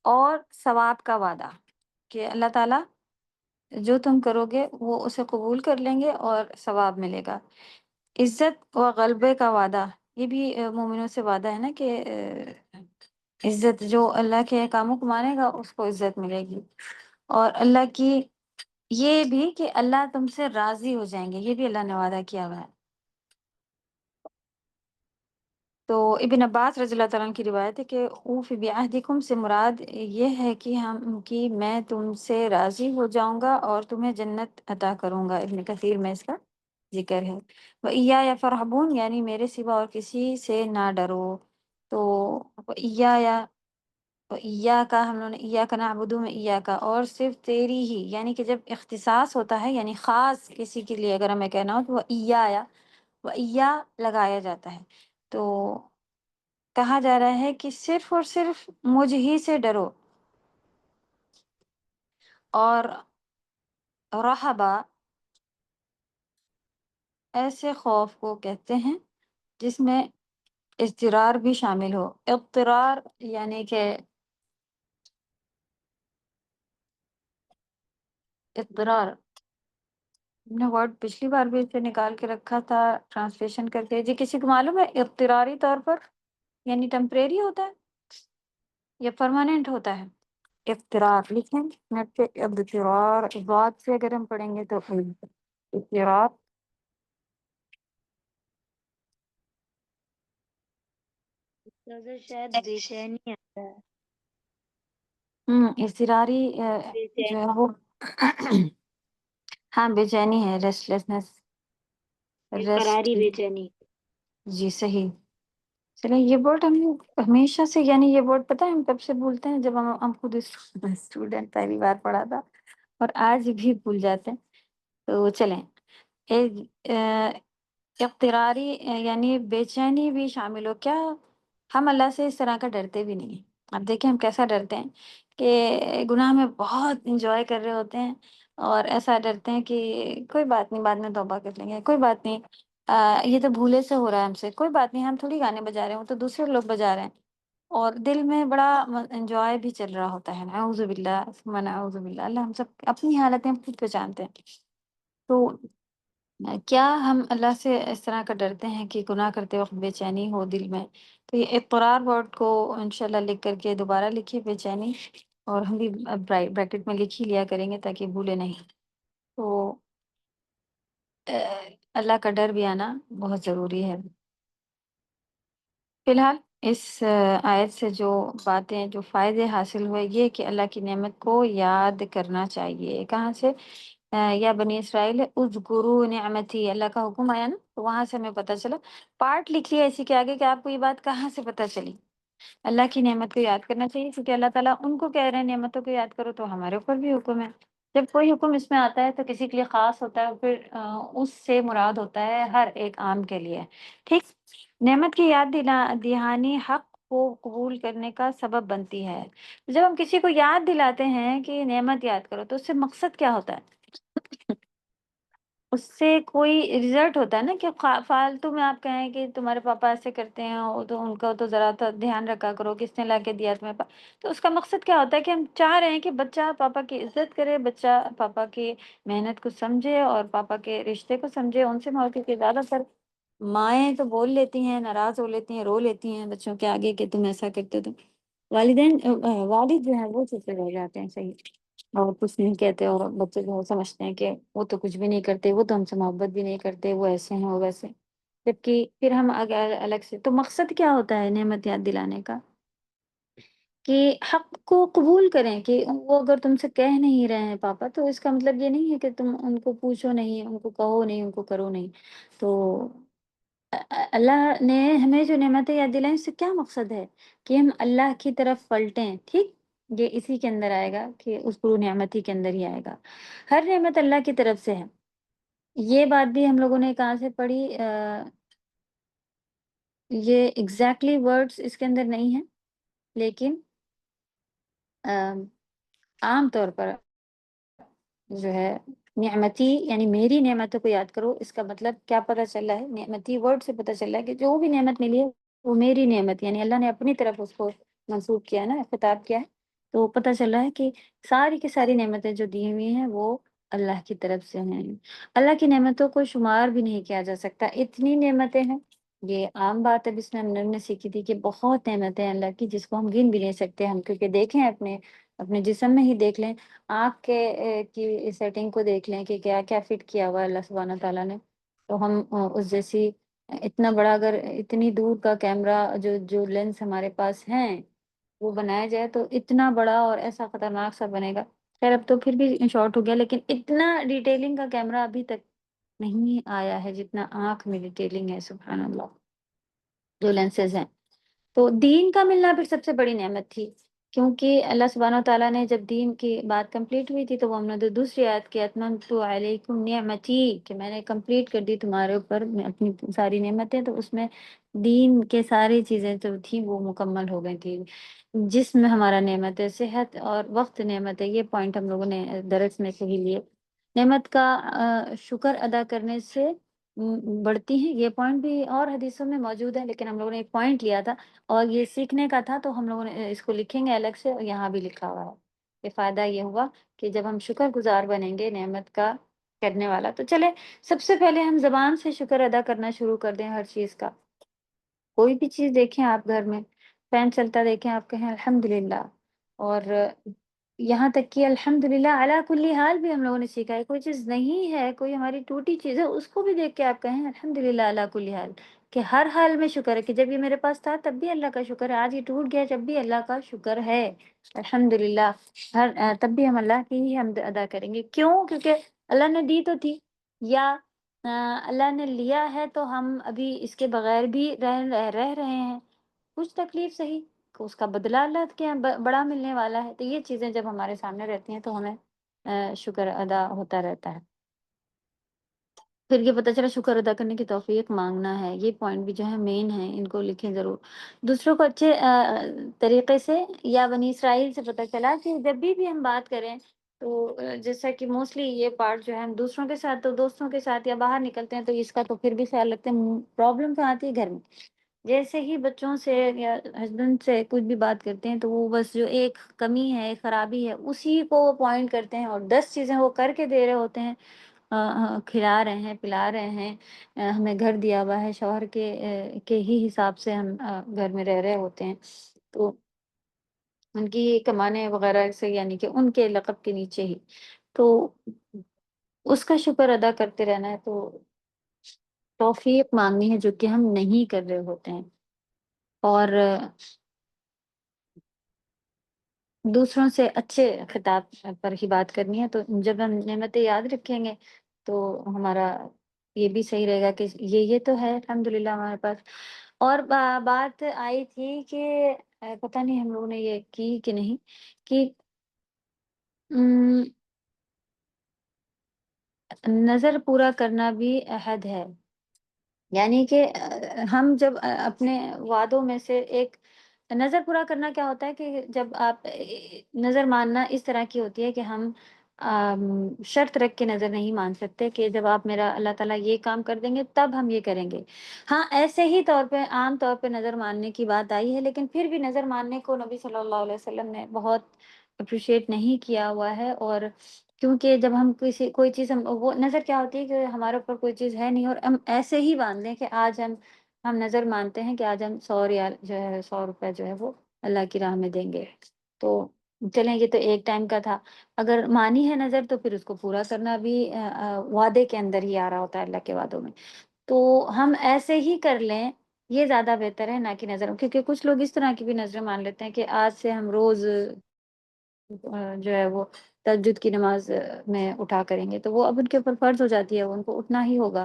اور ثواب کا وعدہ کہ اللہ تعالیٰ جو تم کرو گے وہ اسے قبول کر لیں گے اور ثواب ملے گا، عزت و غلبے کا وعدہ، یہ بھی مومنوں سے وعدہ ہے نا کہ عزت، جو اللہ کے احکاموں کو مانے گا اس کو عزت ملے گی، اور اللہ کی یہ بھی کہ اللہ تم سے راضی ہو جائیں گے، یہ بھی اللہ نے وعدہ کیا ہوا ہے۔ تو ابن عباس رضی اللہ تعالیٰ عنہ کی روایت ہے کہ اوف بعہدکم سے مراد یہ ہے کہ میں تم سے راضی ہو جاؤں گا اور تمہیں جنت عطا کروں گا، ابن کثیر میں اس کا ذکر ہے، وَإِيَّايَ فَارْهَبُونَ، یعنی میرے سوا اور کسی سے نہ ڈرو، تو کا ہم لوگوں نے ایاک نعبد میں ایاک، اور صرف تیری ہی، یعنی کہ جب اختصاص ہوتا ہے یعنی خاص کسی کے لیے اگر ہمیں کہنا ہو تو وہ ایا لگایا جاتا ہے، تو کہا جا رہا ہے کہ صرف اور صرف مجھ ہی سے ڈرو، اور رہبا ایسے خوف کو کہتے ہیں جس میں اضطرار بھی شامل ہو۔ اضطرار یعنی کہ اضطرار ہم نے ورڈ پچھلی بار بھی اسے نکال کے رکھا تھا ٹرانسلیشن کر کے۔ جی کسی کو معلوم ہے اضطراری طور پر یعنی ٹیمپریری ہوتا ہے یا پرماننٹ ہوتا ہے؟ اضطرار لکھیں نیٹ پہ، اضطرار بات سے اگر ہم پڑھیں گے تو اضطرار استاذہ شاید بے چینی آتا ہے، اضطراری بے جو چینی۔ ہے وہ ہاں بے چینی ہے، ریسٹلیسنس، بے ریسٹ قراری، بے چینی۔ جی صحیح۔ چلیں یہ ورڈ ہم ہمیشہ سے، یعنی یہ ورڈ پتہ ہے ہم کب سے بھولتے ہیں؟ جب ہم خود اسٹوڈنٹ پہلی بار پڑھا تھا اور آج بھی بھول جاتے ہیں۔ تو چلیں اضطراری یعنی بے چینی بھی شامل ہو کیا؟ ہم اللہ سے اس طرح کا ڈرتے بھی نہیں ہیں۔ اب دیکھیں ہم کیسا ڈرتے ہیں کہ گناہ میں بہت انجوائے کر رہے ہوتے ہیں اور ایسا ڈرتے ہیں کہ کوئی بات نہیں، بعد میں توبہ کر لیں گے، کوئی بات نہیں، یہ تو بھولے سے ہو رہا ہے ہم سے، کوئی بات نہیں، ہم تھوڑی گانے بجا رہے ہیں، وہ تو دوسرے لوگ بجا رہے ہیں، اور دل میں بڑا انجوائے بھی چل رہا ہوتا ہے۔ نعوذ باللہ ثم نعوذ باللہ، اللہ ہم سب اپنی حالتیں ہم خود پہچانتے ہیں۔ تو کیا ہم اللہ سے اس طرح کا ڈرتے ہیں کہ گناہ کرتے وقت بے چینی ہو دل میں؟ تو یہ اضطرار ورڈ کو انشاءاللہ لکھ کر کے دوبارہ لکھیے، بے چینی، اور ہم بھی بریکٹ میں لکھ ہی لیا کریں گے تاکہ بھولے نہیں۔ تو اللہ کا ڈر بھی آنا بہت ضروری ہے۔ فی الحال اس آیت سے جو باتیں، جو فائدے حاصل ہوئے، یہ کہ اللہ کی نعمت کو یاد کرنا چاہیے۔ کہاں سے؟ یا بنی اسرائیل اذکروا نعمتی، اللہ کا حکم آیا نا، تو وہاں سے ہمیں پتہ چلا۔ پارٹ لکھ لیا اسی کے آگے کہ آپ کو یہ بات کہاں سے پتہ چلی۔ اللہ کی نعمت کو یاد کرنا چاہیے کیونکہ اللہ تعالیٰ ان کو کہہ رہے ہیں نعمتوں کو یاد کرو، تو ہمارے اوپر بھی حکم ہے۔ جب کوئی حکم اس میں آتا ہے تو کسی کے لیے خاص ہوتا ہے، پھر اس سے مراد ہوتا ہے ہر ایک عام کے لیے، ٹھیک؟ نعمت کی یاد دہانی حق کو قبول کرنے کا سبب بنتی ہے۔ جب ہم کسی کو یاد دلاتے ہیں کہ نعمت یاد کرو، تو اس سے مقصد کیا ہوتا ہے؟ اس سے کوئی رزلٹ ہوتا ہے نا، کہ فالتو میں آپ کہیں کہ تمہارے پاپا ایسے کرتے ہیں، تو ان کا تو ذرا تو دھیان رکھا کرو، کس نے لا کے دیا تمہیں تو اس کا مقصد کیا ہوتا ہے کہ ہم چاہ رہے ہیں کہ بچہ پاپا کی عزت کرے، بچہ پاپا کی محنت کو سمجھے اور پاپا کے رشتے کو سمجھے، ان سے محبت کی۔ زیادہ تر مائیں تو بول لیتی ہیں، ناراض ہو لیتی ہیں، رو لیتی ہیں بچوں کے آگے کہ تم ایسا کرتے ہو، تو والدین والد جو ہیں وہ چپ رہ جاتے ہیں، صحیح، اور کچھ نہیں کہتے، اور بچے جو سمجھتے ہیں کہ وہ تو کچھ بھی نہیں کرتے، وہ تو ہم سے محبت بھی نہیں کرتے، وہ ایسے ہیں وہ ویسے، جبکہ پھر ہم اگر الگ سے، تو مقصد کیا ہوتا ہے نعمت یاد دلانے کا؟ کہ حق کو قبول کریں، کہ وہ اگر تم سے کہہ نہیں رہے ہیں پاپا، تو اس کا مطلب یہ نہیں ہے کہ تم ان کو پوچھو نہیں، ان کو کہو نہیں، ان کو کرو نہیں۔ تو اللہ نے ہمیں جو نعمتیں یاد دلائیں، اس سے کیا مقصد ہے؟ کہ ہم اللہ کی طرف پلٹیں، ٹھیک؟ یہ اسی کے اندر آئے گا کہ اس کو نعمتی کے اندر ہی آئے گا۔ ہر نعمت اللہ کی طرف سے ہے۔ یہ بات بھی ہم لوگوں نے کہاں سے پڑھی؟ یہ ایگزیکٹلی ورڈز اس کے اندر نہیں ہیں، لیکن عام طور پر جو ہے نعمتی یعنی میری نعمتوں کو یاد کرو، اس کا مطلب کیا پتہ چل رہا ہے؟ نعمتی ورڈ سے پتہ چل رہا ہے کہ جو بھی نعمت ملی ہے وہ میری نعمت، یعنی اللہ نے اپنی طرف اس کو منسوب کیا ہے نا، خطاب کیا ہے، تو پتہ چل رہا ہے کہ ساری کی ساری نعمتیں جو دی ہوئی ہیں وہ اللہ کی طرف سے ہیں۔ اللہ کی نعمتوں کو شمار بھی نہیں کیا جا سکتا، اتنی نعمتیں ہیں۔ یہ عام بات ہے، جس میں ہم نے سیکھی تھی کہ بہت نعمتیں ہیں اللہ کی جس کو ہم گن بھی نہیں سکتے ہم، کیونکہ دیکھیں اپنے جسم میں ہی دیکھ لیں، آنکھ کے کی سیٹنگ کو دیکھ لیں کہ کیا کیا فٹ کیا ہوا ہے اللہ سبحانہ تعالیٰ نے، تو ہم اس جیسی اتنا بڑا، اگر اتنی دور کا کیمرہ جو لینس ہمارے پاس ہیں وہ بنایا جائے تو اتنا بڑا اور ایسا خطرناک سا بنے گا۔ خیر اب تو پھر بھی شارٹ ہو گیا، لیکن اتنا ڈیٹیلنگ کا کیمرہ ابھی تک نہیں آیا ہے جتنا آنکھ میں ڈیٹیلنگ ہے، سبحان اللہ، جو لینسز ہیں۔ تو دین کا ملنا پھر سب سے بڑی نعمت تھی، کیونکہ اللہ سبحانہ تعالیٰ نے جب دین کی بات کمپلیٹ ہوئی تھی تو وہ ہم نے دوسری آیت کی اتممت علیکم نعمتی، کہ میں نے کمپلیٹ کر دی تمہارے اوپر اپنی ساری نعمتیں، تو اس میں دین کے ساری چیزیں جو تھیں وہ مکمل ہو گئی تھی۔ جسم ہمارا نعمت ہے، صحت اور وقت نعمت ہے، یہ پوائنٹ ہم لوگوں نے درس میں صحیح لیے۔ نعمت کا شکر ادا کرنے سے بڑھتی ہیں، یہ پوائنٹ بھی اور حدیثوں میں موجود ہے، لیکن ہم لوگوں نے ایک پوائنٹ لیا تھا اور یہ سیکھنے کا تھا، تو ہم لوگوں نے اس کو لکھیں گے الگ سے، اور یہاں بھی لکھا ہوا ہے کہ فائدہ یہ ہوا کہ جب ہم شکر گزار بنیں گے نعمت کا کرنے والا، تو چلے سب سے پہلے ہم زبان سے شکر ادا کرنا شروع کر دیں ہر چیز کا۔ کوئی بھی چیز دیکھیں آپ گھر میں، فین چلتا دیکھیں آپ کہیں الحمدللہ، اور یہاں تک کہ الحمدللہ علی کل حال بھی ہم لوگوں نے سیکھا ہے، کوئی چیز نہیں ہے، کوئی ہماری ٹوٹی چیز ہے، اس کو بھی دیکھ کے آپ کہیں الحمدللہ علی کل حال، کہ ہر حال میں شکر ہے، کہ جب یہ میرے پاس تھا تب بھی اللہ کا شکر ہے، آج یہ ٹوٹ گیا جب بھی اللہ کا شکر ہے الحمدللہ، تب بھی ہم اللہ کی ہی حمد ادا کریں گے۔ کیوں؟ کیونکہ اللہ نے دی تو تھی، یا اللہ نے لیا ہے تو ہم ابھی اس کے بغیر بھی رہ رہے ہیں، کچھ تکلیف صحیح، اس کا بدلہ اللہ کے یہاں بڑا ملنے والا ہے، تو یہ چیزیں جب ہمارے سامنے رہتی ہیں تو ہمیں شکر ادا ہوتا رہتا ہے۔ پھر یہ پتہ چلا شکر ادا کرنے کی توفیق مانگنا ہے، یہ پوائنٹ بھی جو ہے مین ہے، ان کو لکھیں ضرور۔ دوسروں کو اچھے طریقے سے، یا بنی اسرائیل سے پتہ چلا کہ جب بھی ہم بات کریں تو جیسا کہ موسٹلی یہ پارٹ جو ہے ہم دوسروں کے ساتھ، تو دوستوں کے ساتھ یا باہر نکلتے ہیں تو اس کا تو پھر بھی خیال رکھتے ہیں، پرابلم کہاں آتی ہے؟ گھر میں۔ جیسے ہی بچوں سے یا ہسبینڈ سے کچھ بھی بات کرتے ہیں تو وہ بس جو ایک کمی ہے، ایک خرابی ہے، اسی کو وہ پوائنٹ کرتے ہیں، اور 10 چیزیں وہ کر کے دے رہے ہوتے ہیں، کھلا رہے ہیں، پلا رہے ہیں، ہمیں گھر دیا ہوا ہے، شوہر کے ہی حساب سے ہم گھر میں رہ رہے ہوتے ہیں، تو ان کی کمانے وغیرہ سے، یعنی کہ ان کے لقب کے نیچے ہی، تو اس کا شکر ادا کرتے رہنا ہے، تو توفیق مانگنی ہے جو کہ ہم نہیں کر رہے ہوتے ہیں، اور دوسروں سے اچھے خطاب پر ہی بات کرنی ہے، تو جب ہم نعمتیں یاد رکھیں گے تو ہمارا یہ بھی صحیح رہے گا کہ یہ تو ہے الحمدللہ ہمارے پاس۔ اور بات آئی تھی کہ پتہ نہیں ہم لوگوں نے یہ کی کہ نہیں، کہ ام، نظر پورا کرنا بھی عہد ہے، یعنی کہ ہم جب اپنے وعدوں میں سے ایک، نظر پورا کرنا کیا ہوتا ہے کہ جب آپ نظر ماننا اس طرح کی ہوتی ہے کہ ہم شرط رکھ کے نظر نہیں مان سکتے کہ جب آپ میرا اللہ تعالیٰ یہ کام کر دیں گے تب ہم یہ کریں گے۔ ہاں ایسے ہی طور پہ عام طور پہ نظر ماننے کی بات آئی ہے، لیکن پھر بھی نظر ماننے کو نبی صلی اللہ علیہ وسلم نے بہت اپریشیٹ نہیں کیا ہوا ہے، اور کیونکہ جب ہم کوئی چیز، ہم وہ نظر کیا ہوتی ہے کہ ہمارے اوپر کوئی چیز ہے نہیں اور ہم ایسے ہی باندھ لیں کہ آج ہم نظر مانتے ہیں کہ آج ہم 100 ریال جو ہے 100 روپے جو ہے وہ اللہ کی راہ میں دیں گے، تو چلیں یہ تو ایک ٹائم کا تھا، اگر مانی ہے نظر تو پھر اس کو پورا کرنا بھی وعدے کے اندر ہی آ رہا ہوتا ہے اللہ کے وعدوں میں، تو ہم ایسے ہی کر لیں، یہ زیادہ بہتر ہے، نہ کہ نظر، کیونکہ کچھ لوگ اس طرح کی بھی نظریں مان لیتے ہیں کہ آج سے ہم روز جو ہے وہ تہجد کی نماز میں اٹھا کریں گے، تو وہ اب ان کے اوپر فرض ہو جاتی ہے، وہ ان کو اٹھنا ہی ہوگا،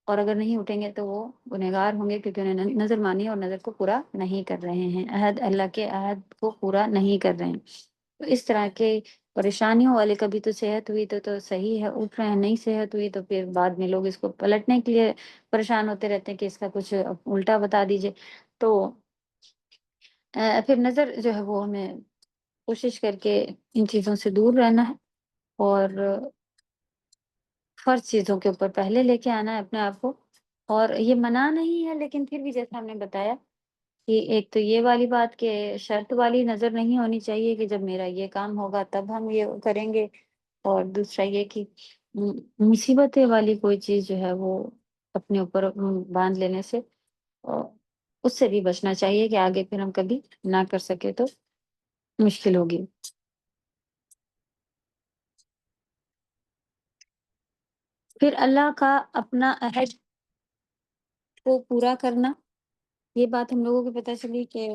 اور اگر نہیں اٹھیں گے تو وہ گنہگار ہوں گے، کیونکہ انہوں نے نظر مانی اور نظر کو پورا نہیں کر رہے ہیں، عہد اللہ کے عہد کو پورا نہیں کر رہے ہیں، تو اس طرح کے پریشانیوں والے، کبھی تو صحت ہوئی تو صحیح ہے اٹھ رہے ہیں، نہیں صحت ہوئی تو پھر بعد میں لوگ اس کو پلٹنے کے لیے پریشان ہوتے رہتے ہیں کہ اس کا کچھ الٹا بتا دیجئے، تو پھر نظر جو ہے وہ ہمیں کوشش کر کے ان چیزوں سے دور رہنا ہے، اور فرض چیزوں کے اوپر پہلے لے کے آنا ہے اپنے آپ کو، اور یہ منع نہیں ہے، لیکن پھر بھی جیسا ہم نے بتایا کہ ایک تو یہ والی بات کہ شرط والی نظر نہیں ہونی چاہیے کہ جب میرا یہ کام ہوگا تب ہم یہ کریں گے، اور دوسرا یہ کہ مصیبتیں والی کوئی چیز جو ہے وہ اپنے اوپر باندھ لینے سے، اور اس سے بھی بچنا چاہیے کہ آگے پھر ہم کبھی نہ کر سکے تو مشکل ہوگی۔ پھر اللہ کا اپنا عہد کو پورا کرنا، یہ بات ہم لوگوں کو پتہ چلی کہ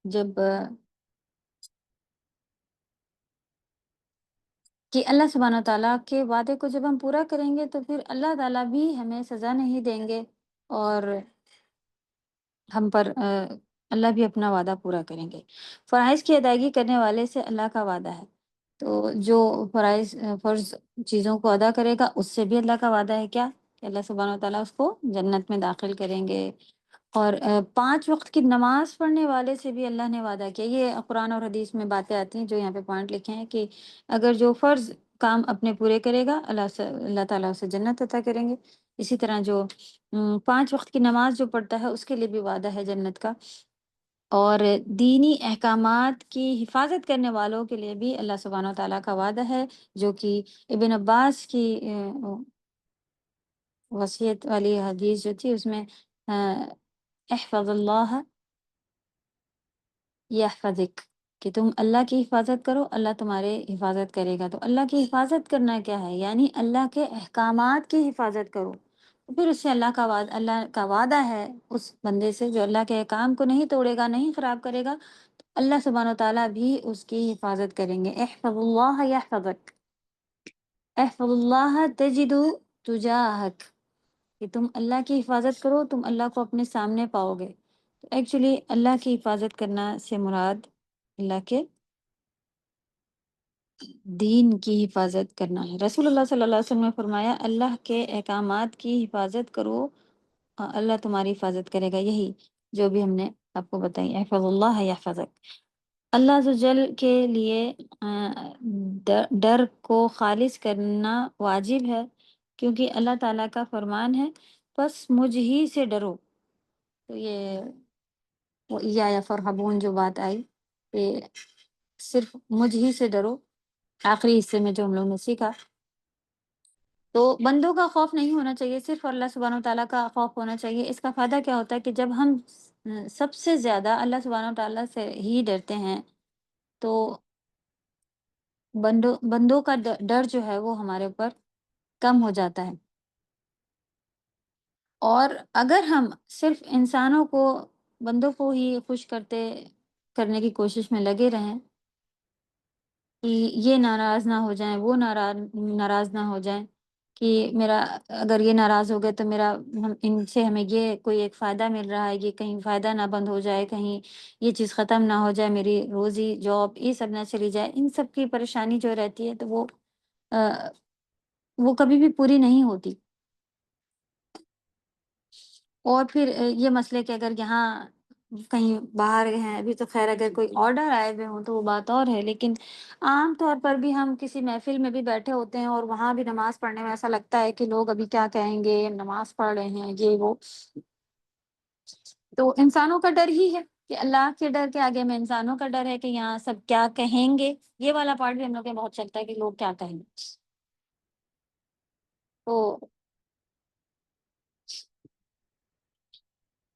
جب کہ اللہ سبحانہ تعالیٰ کے وعدے کو جب ہم پورا کریں گے تو پھر اللہ تعالیٰ بھی ہمیں سزا نہیں دیں گے، اور ہم پر اللہ بھی اپنا وعدہ پورا کریں گے۔ فرائض کی ادائیگی کرنے والے سے اللہ کا وعدہ ہے، تو جو فرض چیزوں کو ادا کرے گا اس سے بھی اللہ کا وعدہ ہے کیا کہ اللہ سبحانہ تعالیٰ اس کو جنت میں داخل کریں گے، اور 5 وقت کی نماز پڑھنے والے سے بھی اللہ نے وعدہ کیا، یہ قرآن اور حدیث میں باتیں آتی ہیں جو یہاں پہ پوائنٹ لکھے ہیں کہ اگر جو فرض کام اپنے پورے کرے گا اللہ تعالیٰ اسے جنت عطا کریں گے۔ اسی طرح جو 5 وقت کی نماز جو پڑھتا ہے اس کے لیے بھی وعدہ ہے جنت کا، اور دینی احکامات کی حفاظت کرنے والوں کے لیے بھی اللہ سبحانہ و تعالیٰ کا وعدہ ہے، جو کہ ابن عباس کی وصیت والی حدیث جو تھی اس میں احفظ اللہ یحفظک، کہ تم اللہ کی حفاظت کرو اللہ تمہارے حفاظت کرے گا۔ تو اللہ کی حفاظت کرنا کیا ہے؟ یعنی اللہ کے احکامات کی حفاظت کرو، تو پھر اس سے اللہ کا وعدہ ہے اس بندے سے جو اللہ کے احکام کو نہیں توڑے گا، نہیں خراب کرے گا، تو اللہ سبحانہ و تعالیٰ بھی اس کی حفاظت کریں گے۔ احفظ اللہ یحفظک، احفظ اللہ تجد تجاہک، کہ تم اللہ کی حفاظت کرو تم اللہ کو اپنے سامنے پاؤ گے۔ تو ایکچولی اللہ کی حفاظت کرنا سے مراد اللہ کے دین کی حفاظت کرنا ہے۔ رسول اللہ صلی اللہ علیہ وسلم نے فرمایا اللہ کے احکامات کی حفاظت کرو، اللہ تمہاری حفاظت کرے گا۔ یہی جو بھی ہم نے آپ کو بتائی، احفظ اللہ یحفظک۔ اللہ عز و جل کے لیے ڈر کو خالص کرنا واجب ہے، کیونکہ اللہ تعالیٰ کا فرمان ہے بس مجھ ہی سے ڈرو۔ تو یہ یا فرحبون جو بات آئی کہ صرف مجھ ہی سے ڈرو، آخری حصے میں جو ہم لوگ نے سیکھا، تو بندوں کا خوف نہیں ہونا چاہیے، صرف اللہ سبحانہ و تعالیٰ کا خوف ہونا چاہیے۔ اس کا فائدہ کیا ہوتا ہے کہ جب ہم سب سے زیادہ اللہ سبحانہ و تعالیٰ سے ہی ڈرتے ہیں تو بندوں کا ڈر جو ہے وہ ہمارے اوپر کم ہو جاتا ہے۔ اور اگر ہم صرف بندوں کو ہی خوش کرنے کی کوشش میں لگے رہیں کہ یہ ناراض نہ ہو جائیں، وہ ناراض نہ ہو جائیں، کہ اگر یہ ناراض ہو گئے تو ان سے ہمیں یہ کوئی ایک فائدہ مل رہا ہے، یہ کہیں فائدہ نہ بند ہو جائے، کہیں یہ چیز ختم نہ ہو جائے، میری روزی جاب یہ سب نہ چلی جائے، ان سب کی پریشانی جو رہتی ہے تو وہ کبھی بھی پوری نہیں ہوتی۔ اور پھر یہ مسئلے کہ اگر یہاں کہیں باہر ہیں ابھی تو خیر، اگر کوئی آرڈر آئے ہوئے ہوں تو وہ بات اور ہے، لیکن عام طور پر بھی ہم کسی محفل میں بھی بیٹھے ہوتے ہیں اور وہاں بھی نماز پڑھنے میں ایسا لگتا ہے کہ لوگ ابھی کیا کہیں گے، نماز پڑھ رہے ہیں یہ وہ، تو انسانوں کا ڈر ہی ہے کہ اللہ کے ڈر کے آگے میں انسانوں کا ڈر ہے کہ یہاں سب کیا کہیں گے۔ یہ والا پارٹ بھی ہم لوگ کے بہت چلتا ہے کہ لوگ کیا کہیں گے۔ تو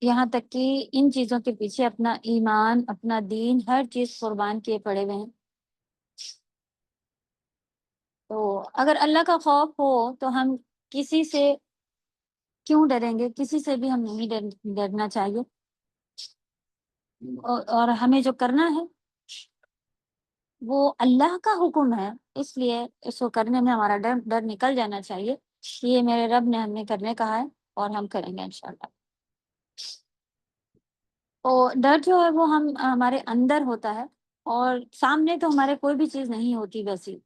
یہاں تک کہ ان چیزوں کے پیچھے اپنا ایمان، اپنا دین، ہر چیز قربان کیے پڑے ہوئے ہیں۔ تو اگر اللہ کا خوف ہو تو ہم کسی سے کیوں ڈریں گے؟ کسی سے بھی ہم نہیں ڈرنا چاہیے، اور ہمیں جو کرنا ہے وہ اللہ کا حکم ہے، اس لیے اس کو کرنے میں ہمارا ڈر نکل جانا چاہیے۔ یہ میرے رب نے ہمیں کرنے کہا ہے اور ہم کریں گے انشاءاللہ۔ تو ڈر جو ہے وہ ہمارے اندر ہوتا ہے، اور سامنے تو ہمارے کوئی بھی چیز نہیں ہوتی ویسی،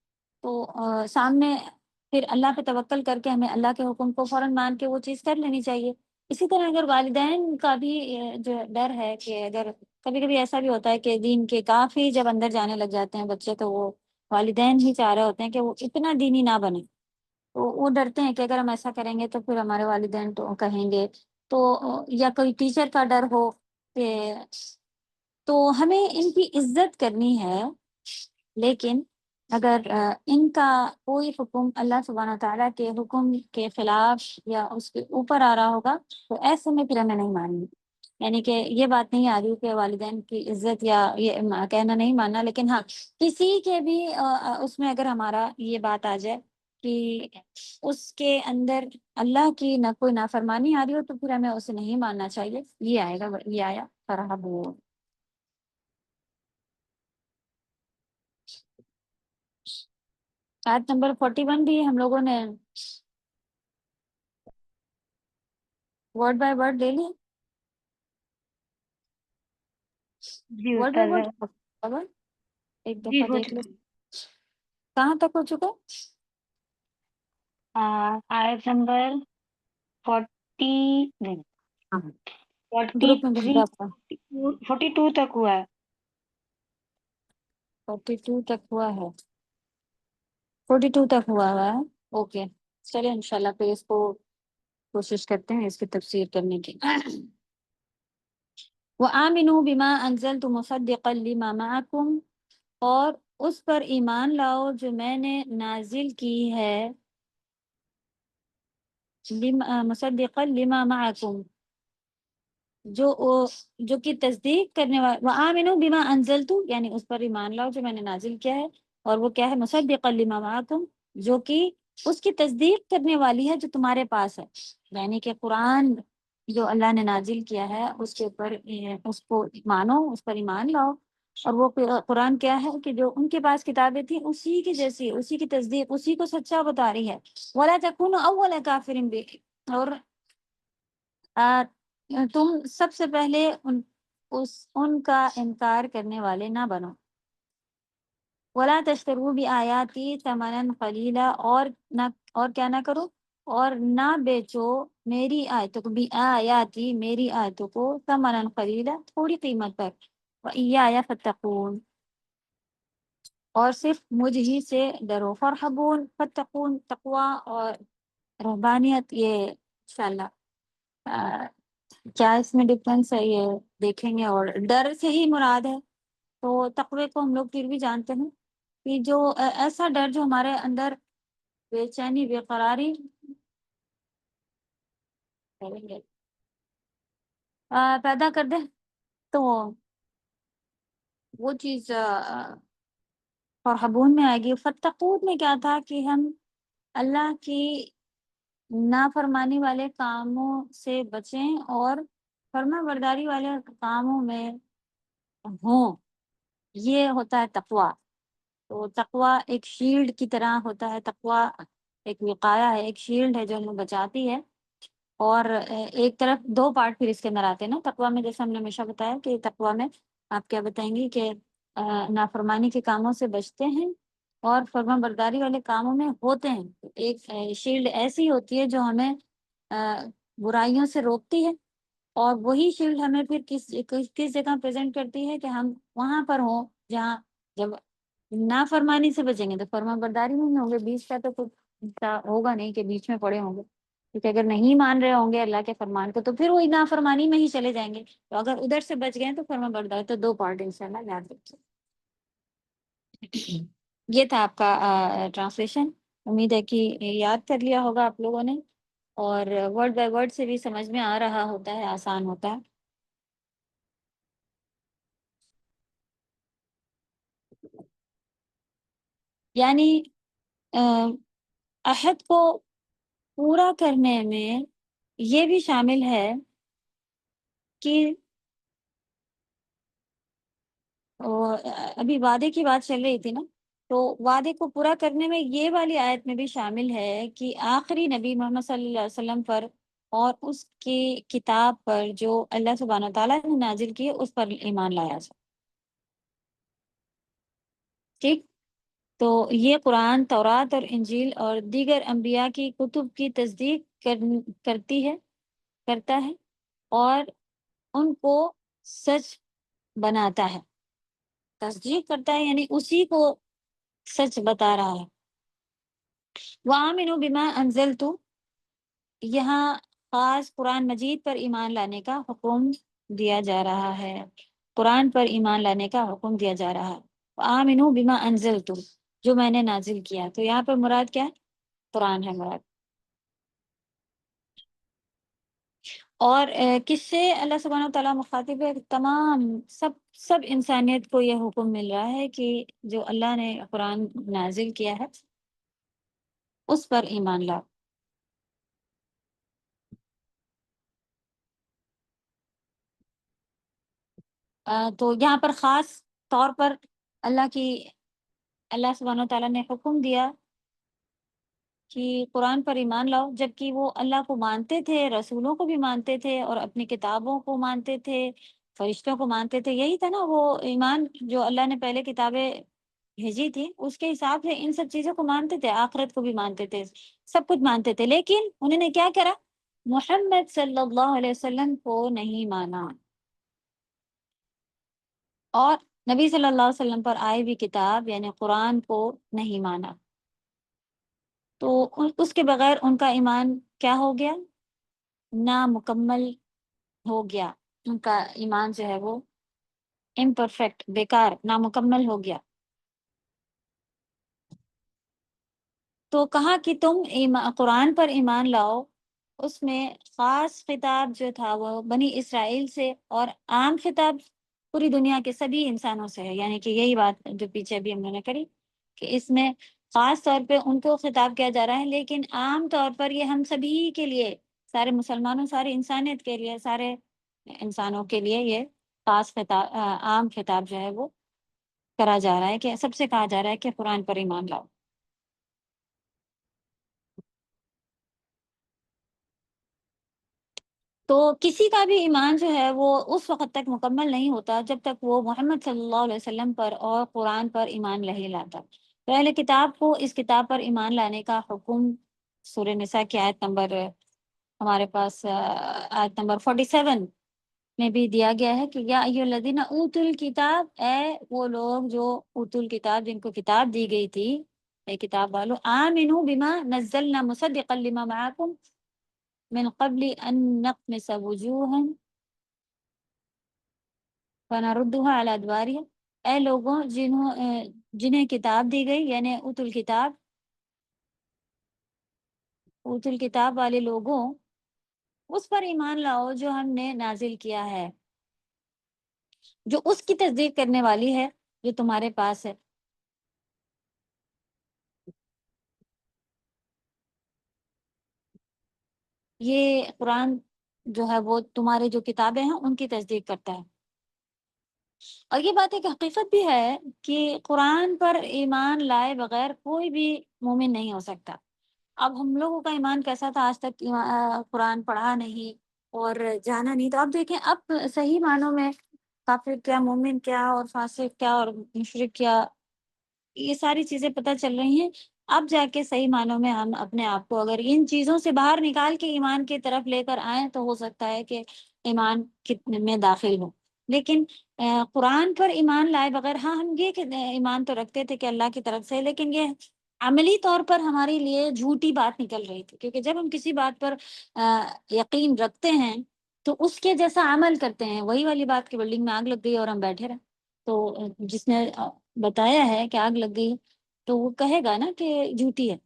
تو سامنے پھر اللہ پہ توکل کر کے ہمیں اللہ کے حکم کو فوراً مان کے وہ چیز کر لینی چاہیے۔ اسی طرح اگر والدین کا بھی جو ڈر ہے کہ اگر کبھی کبھی ایسا بھی ہوتا ہے کہ دین کے کافی جب اندر جانے لگ جاتے ہیں بچے، تو وہ والدین ہی چاہ رہے ہوتے ہیں کہ وہ اتنا دینی نہ بنے، تو وہ ڈرتے ہیں کہ اگر ہم ایسا کریں گے تو پھر ہمارے والدین تو کہیں گے، تو یا کوئی ٹیچر کا ڈر ہو کہ، تو ہمیں ان کی عزت کرنی ہے، لیکن اگر ان کا کوئی حکم اللہ سبحانہ تعالیٰ کے حکم کے خلاف یا اس کے اوپر آ رہا ہوگا تو ایسے میں پھر ہمیں نہیں ماننی۔ یعنی کہ یہ بات نہیں آ رہی کہ والدین کی عزت یا یہ کہنا نہیں ماننا، لیکن ہاں کسی کے بھی اس میں اگر ہمارا یہ بات آ جائے کہ اس کے اندر اللہ کی نہ کوئی نافرمانی آ رہی ہو تو پھر ہمیں اسے نہیں ماننا چاہیے۔ یہ آئے گا، یہ آیا فرحبو۔ آیت نمبر 41 بھی ہم لوگوں نے ورڈ بائی ورڈ لے لی، جی ورڈ بائی استاذہ، ورڈ ایک جی دفعہ ہو دیکھ لو چکی۔ کہاں تک ہو چکا۔ آیت نمبر 40 نہیں، گروپ میں 43 بھیجا تھا، 42 تک ہوا ہے۔ 42 تک ہوا ہے۔ 42 تک ہوا ہے. اوکے چلیں انشاءاللہ پھر اس کو کوشش کرتے ہیں اس کی تفسیر کرنے کی. وَآمِنُوا بِمَا أَنزَلْتُ مُصَدِّقًا لِمَا مَعَكُمْ، اور اس پر ایمان لاؤ جو میں نے نازل کی ہے، مصدقا لما معکم، جو کی تصدیق کرنے والا. وآمنوا بما انزلت، یعنی اس پر ایمان لاؤ جو میں نے نازل کیا ہے، اور وہ کیا ہے؟ مصدقا لما معکم، جو کہ اس کی تصدیق کرنے والی ہے جو تمہارے پاس ہے. یعنی کہ قرآن جو اللہ نے نازل کیا ہے اس کے اوپر اس کو مانو، اس پر ایمان لاؤ. اور وہ قرآن کیا ہے کہ جو ان کے پاس کتابیں تھیں اسی کی جیسی، اسی کی تصدیق، اسی کو سچا بتا رہی ہے. وَلَا تَكُونُوا أَوَّلَ كَافِرٍ بِهِ، اور تم سب سے پہلے ان کا انکار کرنے والے نہ بنو. وَلَا تَشْتَرُوا بِآيَاتِي ثَمَنًا قَلِيلًا، اور کیا نہ کرو، اور نہ بیچو میری آیتوں کو، بِآيَاتِي میری آیتوں کو، ثَمَنًا قَلِيلًا تھوڑی قیمت پر، وَإِيَّايَ فَاتَّقُونِ اور صرف مجھ ہی سے ڈرو. فرحبون، فتقون تقوی اور رہبانیت، یہ انشاءاللہ کیا اس میں ڈفرینس ہے یہ دیکھیں گے. اور ڈر سے ہی مراد ہے. تو تقوی کو ہم لوگ پھر بھی جانتے ہیں کہ جو ایسا ڈر جو ہمارے اندر بے چینی، بے قراری پیدا کر دے، تو وہ چیز فرحبون میں آئے گی. فتقون میں کیا تھا کہ ہم اللہ کی نافرمانی والے کاموں سے بچیں اور فرما برداری والے کاموں میں ہوں، یہ ہوتا ہے تقوی. تو تقوی ایک شیلڈ کی طرح ہوتا ہے. تقوی ایک وقایا ہے، ایک شیلڈ ہے جو ہمیں بچاتی ہے. اور ایک طرف دو پارٹ پھر اس کے اندر آتے ہیں نا تقوی میں، جیسے ہم نے ہمیشہ بتایا کہ تقوی میں آپ کیا بتائیں گی کہ نافرمانی کے کاموں سے بچتے ہیں اور فرما برداری والے کاموں میں ہوتے ہیں. ایک شیلڈ ایسی ہوتی ہے جو ہمیں برائیوں سے روکتی ہے، اور وہی شیلڈ ہمیں پھر کس جگہ پریزنٹ کرتی ہے کہ ہم وہاں پر ہوں جہاں جب نافرمانی سے بچیں گے تو فرما برداری میں ہی ہوں گے. بیچ کا تو کچھ ہوگا نہیں کہ بیچ میں پڑے ہوں گے، کیونکہ اگر نہیں مان رہے ہوں گے اللہ کے فرمان کو تو پھر وہی نافرمانی میں ہی چلے جائیں گے. تو اگر ادھر سے بچ گئے تو فرما برداری. تو دو پارٹ انشاءاللہ یاد رکھیں. یہ تھا آپ کا ٹرانسلیشن. امید ہے کہ یاد کر لیا ہوگا آپ لوگوں نے، اور ورڈ بائی ورڈ سے بھی سمجھ میں آ رہا ہوتا ہے، آسان ہوتا ہے. یعنی عہد کو پورا کرنے میں یہ بھی شامل ہے کہ ابھی وعدے کی بات چل رہی تھی نا، تو وعدے کو پورا کرنے میں یہ والی آیت میں بھی شامل ہے کہ آخری نبی محمد صلی اللہ علیہ وسلم پر اور اس کی کتاب پر جو اللہ سبحانہ تعالیٰ نے نازل کی اس پر ایمان لایا جائے. ٹھیک. تو یہ قرآن، تورات اور انجیل اور دیگر انبیاء کی کتب کی تصدیق کرتا ہے اور ان کو سچ بناتا ہے. تصدیق کرتا ہے یعنی اسی کو سچ بتا رہا ہے. وَآمِنُوا بِمَا أَنزَلْتُ، یہاں خاص قرآن مجید پر ایمان لانے کا حکم دیا جا رہا ہے. قرآن پر ایمان لانے کا حکم دیا جا رہا ہے. وَآمِنُوا بِمَا أَنزَلْتُ، جو میں نے نازل کیا. تو یہاں پر مراد کیا ہے؟ قرآن ہے مراد. اور کس سے اللہ سبحانہ وتعالیٰ مخاطب ہے؟ تمام سب انسانیت کو یہ حکم مل رہا ہے کہ جو اللہ نے قرآن نازل کیا ہے اس پر ایمان لاؤ. تو یہاں پر خاص طور پر اللہ سبحانہ وتعالیٰ نے حکم دیا کہ قرآن پر ایمان لاؤ، جبکہ وہ اللہ کو مانتے تھے، رسولوں کو بھی مانتے تھے، اور اپنی کتابوں کو مانتے تھے، فرشتوں کو مانتے تھے. یہی تھا نا وہ ایمان جو اللہ نے پہلے کتابیں بھیجی تھی اس کے حساب سے ان سب چیزوں کو مانتے تھے، آخرت کو بھی مانتے تھے، سب کچھ مانتے تھے. لیکن انہوں نے کیا کرا؟ محمد صلی اللہ علیہ وسلم کو نہیں مانا، اور نبی صلی اللہ علیہ وسلم پر آئی بھی کتاب یعنی قرآن کو نہیں مانا. تو اس کے بغیر ان کا ایمان کیا ہو گیا؟ نامکمل ہو گیا، ان کا ایمان جو ہے وہ امپرفیکٹ، بیکار، نامکمل ہو گیا۔ تو کہا کہ تم قرآن پر ایمان لاؤ، اس میں خاص خطاب جو تھا وہ بنی اسرائیل سے، اور عام خطاب پوری دنیا کے سبھی انسانوں سے ہے۔ یعنی کہ یہی بات جو پیچھے بھی ہم نے کری کہ اس میں خاص طور پہ ان کو خطاب کیا جا رہا ہے، لیکن عام طور پر یہ ہم سبھی کے لیے، سارے مسلمانوں، ساری انسانیت کے لیے، سارے انسانوں کے لیے یہ خاص خطاب، عام خطاب جو ہے وہ کرا جا رہا ہے، کہ سب سے کہا جا رہا ہے کہ قرآن پر ایمان لاؤ۔ تو کسی کا بھی ایمان جو ہے وہ اس وقت تک مکمل نہیں ہوتا جب تک وہ محمد صلی اللہ علیہ وسلم پر اور قرآن پر ایمان نہیں لاتا۔ تو اہل کتاب کو اس کتاب پر ایمان لانے کا حکم سورہ نساء کی آیت نمبر، ہمارے پاس آیت نمبر 47 میں بھی دیا گیا ہے کہ یا ایھا الذین اوتوا الکتاب، اے وہ لوگ جو اوتوا الکتاب، جن کو کتاب دی گئی تھی، اے کتاب والو، آمنوا بما نزلنا مصدقا لما معکم من قبل ان نطمس وجوہا فنردها على ادبارها، اے لوگوں جنہیں کتاب دی گئی، یعنی اوت الکتاب والے لوگوں، اس پر ایمان لاؤ جو ہم نے نازل کیا ہے، جو اس کی تصدیق کرنے والی ہے جو تمہارے پاس ہے۔ یہ قرآن جو ہے وہ تمہارے جو کتابیں ہیں ان کی تصدیق کرتا ہے۔ اور یہ بات ایک حقیقت بھی ہے کہ قرآن پر ایمان لائے بغیر کوئی بھی مومن نہیں ہو سکتا۔ اب ہم لوگوں کا ایمان کیسا تھا، آج تک قرآن پڑھا نہیں اور جانا نہیں، تو اب دیکھیں اب صحیح معنوں میں کافر کیا، مومن کیا، اور فاسق کیا، اور مشرک کیا، یہ ساری چیزیں پتہ چل رہی ہیں۔ اب جا کے صحیح معنوں میں ہم اپنے آپ کو اگر ان چیزوں سے باہر نکال کے ایمان کی طرف لے کر آئیں تو ہو سکتا ہے کہ ایمان کتنے میں داخل ہو۔ لیکن قرآن پر ایمان لائے بغیر، ہاں ہم یہ کہ ایمان تو رکھتے تھے کہ اللہ کی طرف سے، لیکن یہ عملی طور پر ہمارے لیے جھوٹی بات نکل رہی تھی، کیونکہ جب ہم کسی بات پر یقین رکھتے ہیں تو اس کے جیسا عمل کرتے ہیں۔ وہی والی بات کہ بلڈنگ میں آگ لگ گئی اور ہم بیٹھے رہے، تو جس نے بتایا ہے کہ آگ لگ گئی تو وہ کہے گا نا کہ جھوٹی ہے۔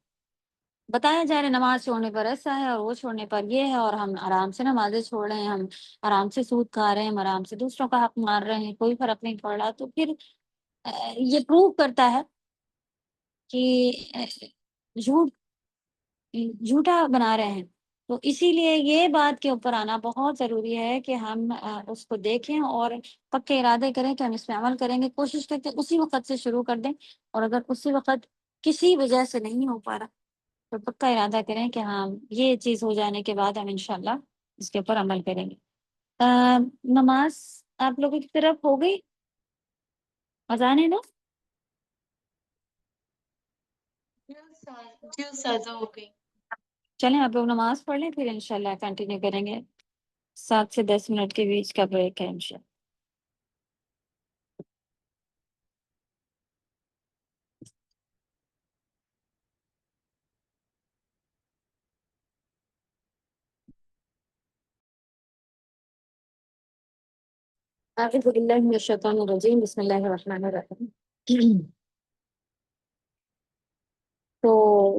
بتایا جا رہا ہے نماز چھوڑنے پر ایسا ہے اور وہ چھوڑنے پر یہ ہے، اور ہم آرام سے نمازیں چھوڑ رہے ہیں، ہم آرام سے سود کھا رہے ہیں، ہم آرام سے دوسروں کا حق مار رہے ہیں، کوئی فرق نہیں پڑ رہا۔ تو پھر یہ پروو کرتا ہے کہ جھوٹ جھوٹا بنا رہے ہیں۔ تو اسی لیے یہ بات کے اوپر آنا بہت ضروری ہے کہ ہم اس کو دیکھیں اور پکے ارادے کریں کہ ہم اس پہ عمل کریں گے، کوشش کریں کہ اسی وقت سے شروع کر دیں، اور اگر اسی وقت کسی وجہ سے نہیں ہو پا رہا تو پکا ارادہ کریں کہ ہاں یہ چیز ہو جانے کے بعد ہم انشاءاللہ اس کے اوپر عمل کریں گے۔ نماز آپ لوگوں کی طرف ہو گئی؟ اذان ہے نا؟ جی استاذہ ہو گئی۔ چلیں آپ لوگ نماز پڑھ لیں، پھر انشاءاللہ کنٹینیو کریں گے۔ 7 سے 10 منٹ کے بیچ کا بریک ہے انشاءاللہ۔ اعوذ باللہ من الشیطان الرجیم، بسم اللہ الرحمن الرحیم۔ تو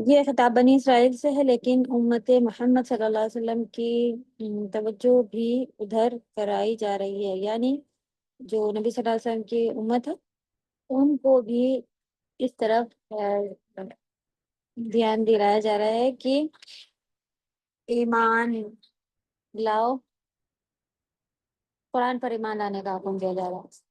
یہ خطاب بنی اسرائیل سے ہے، لیکن امت محمد صلی اللہ علیہ وسلم کی توجہ بھی ادھر کرائی جا رہی ہے، یعنی جو نبی صلی اللہ علیہ وسلم کی امت ہے ان کو بھی اس طرف دھیان دلایا جا رہا ہے کہ ایمان لاؤ، قرآن پر ایمان لانے کا حکم دیا جا رہا ہے۔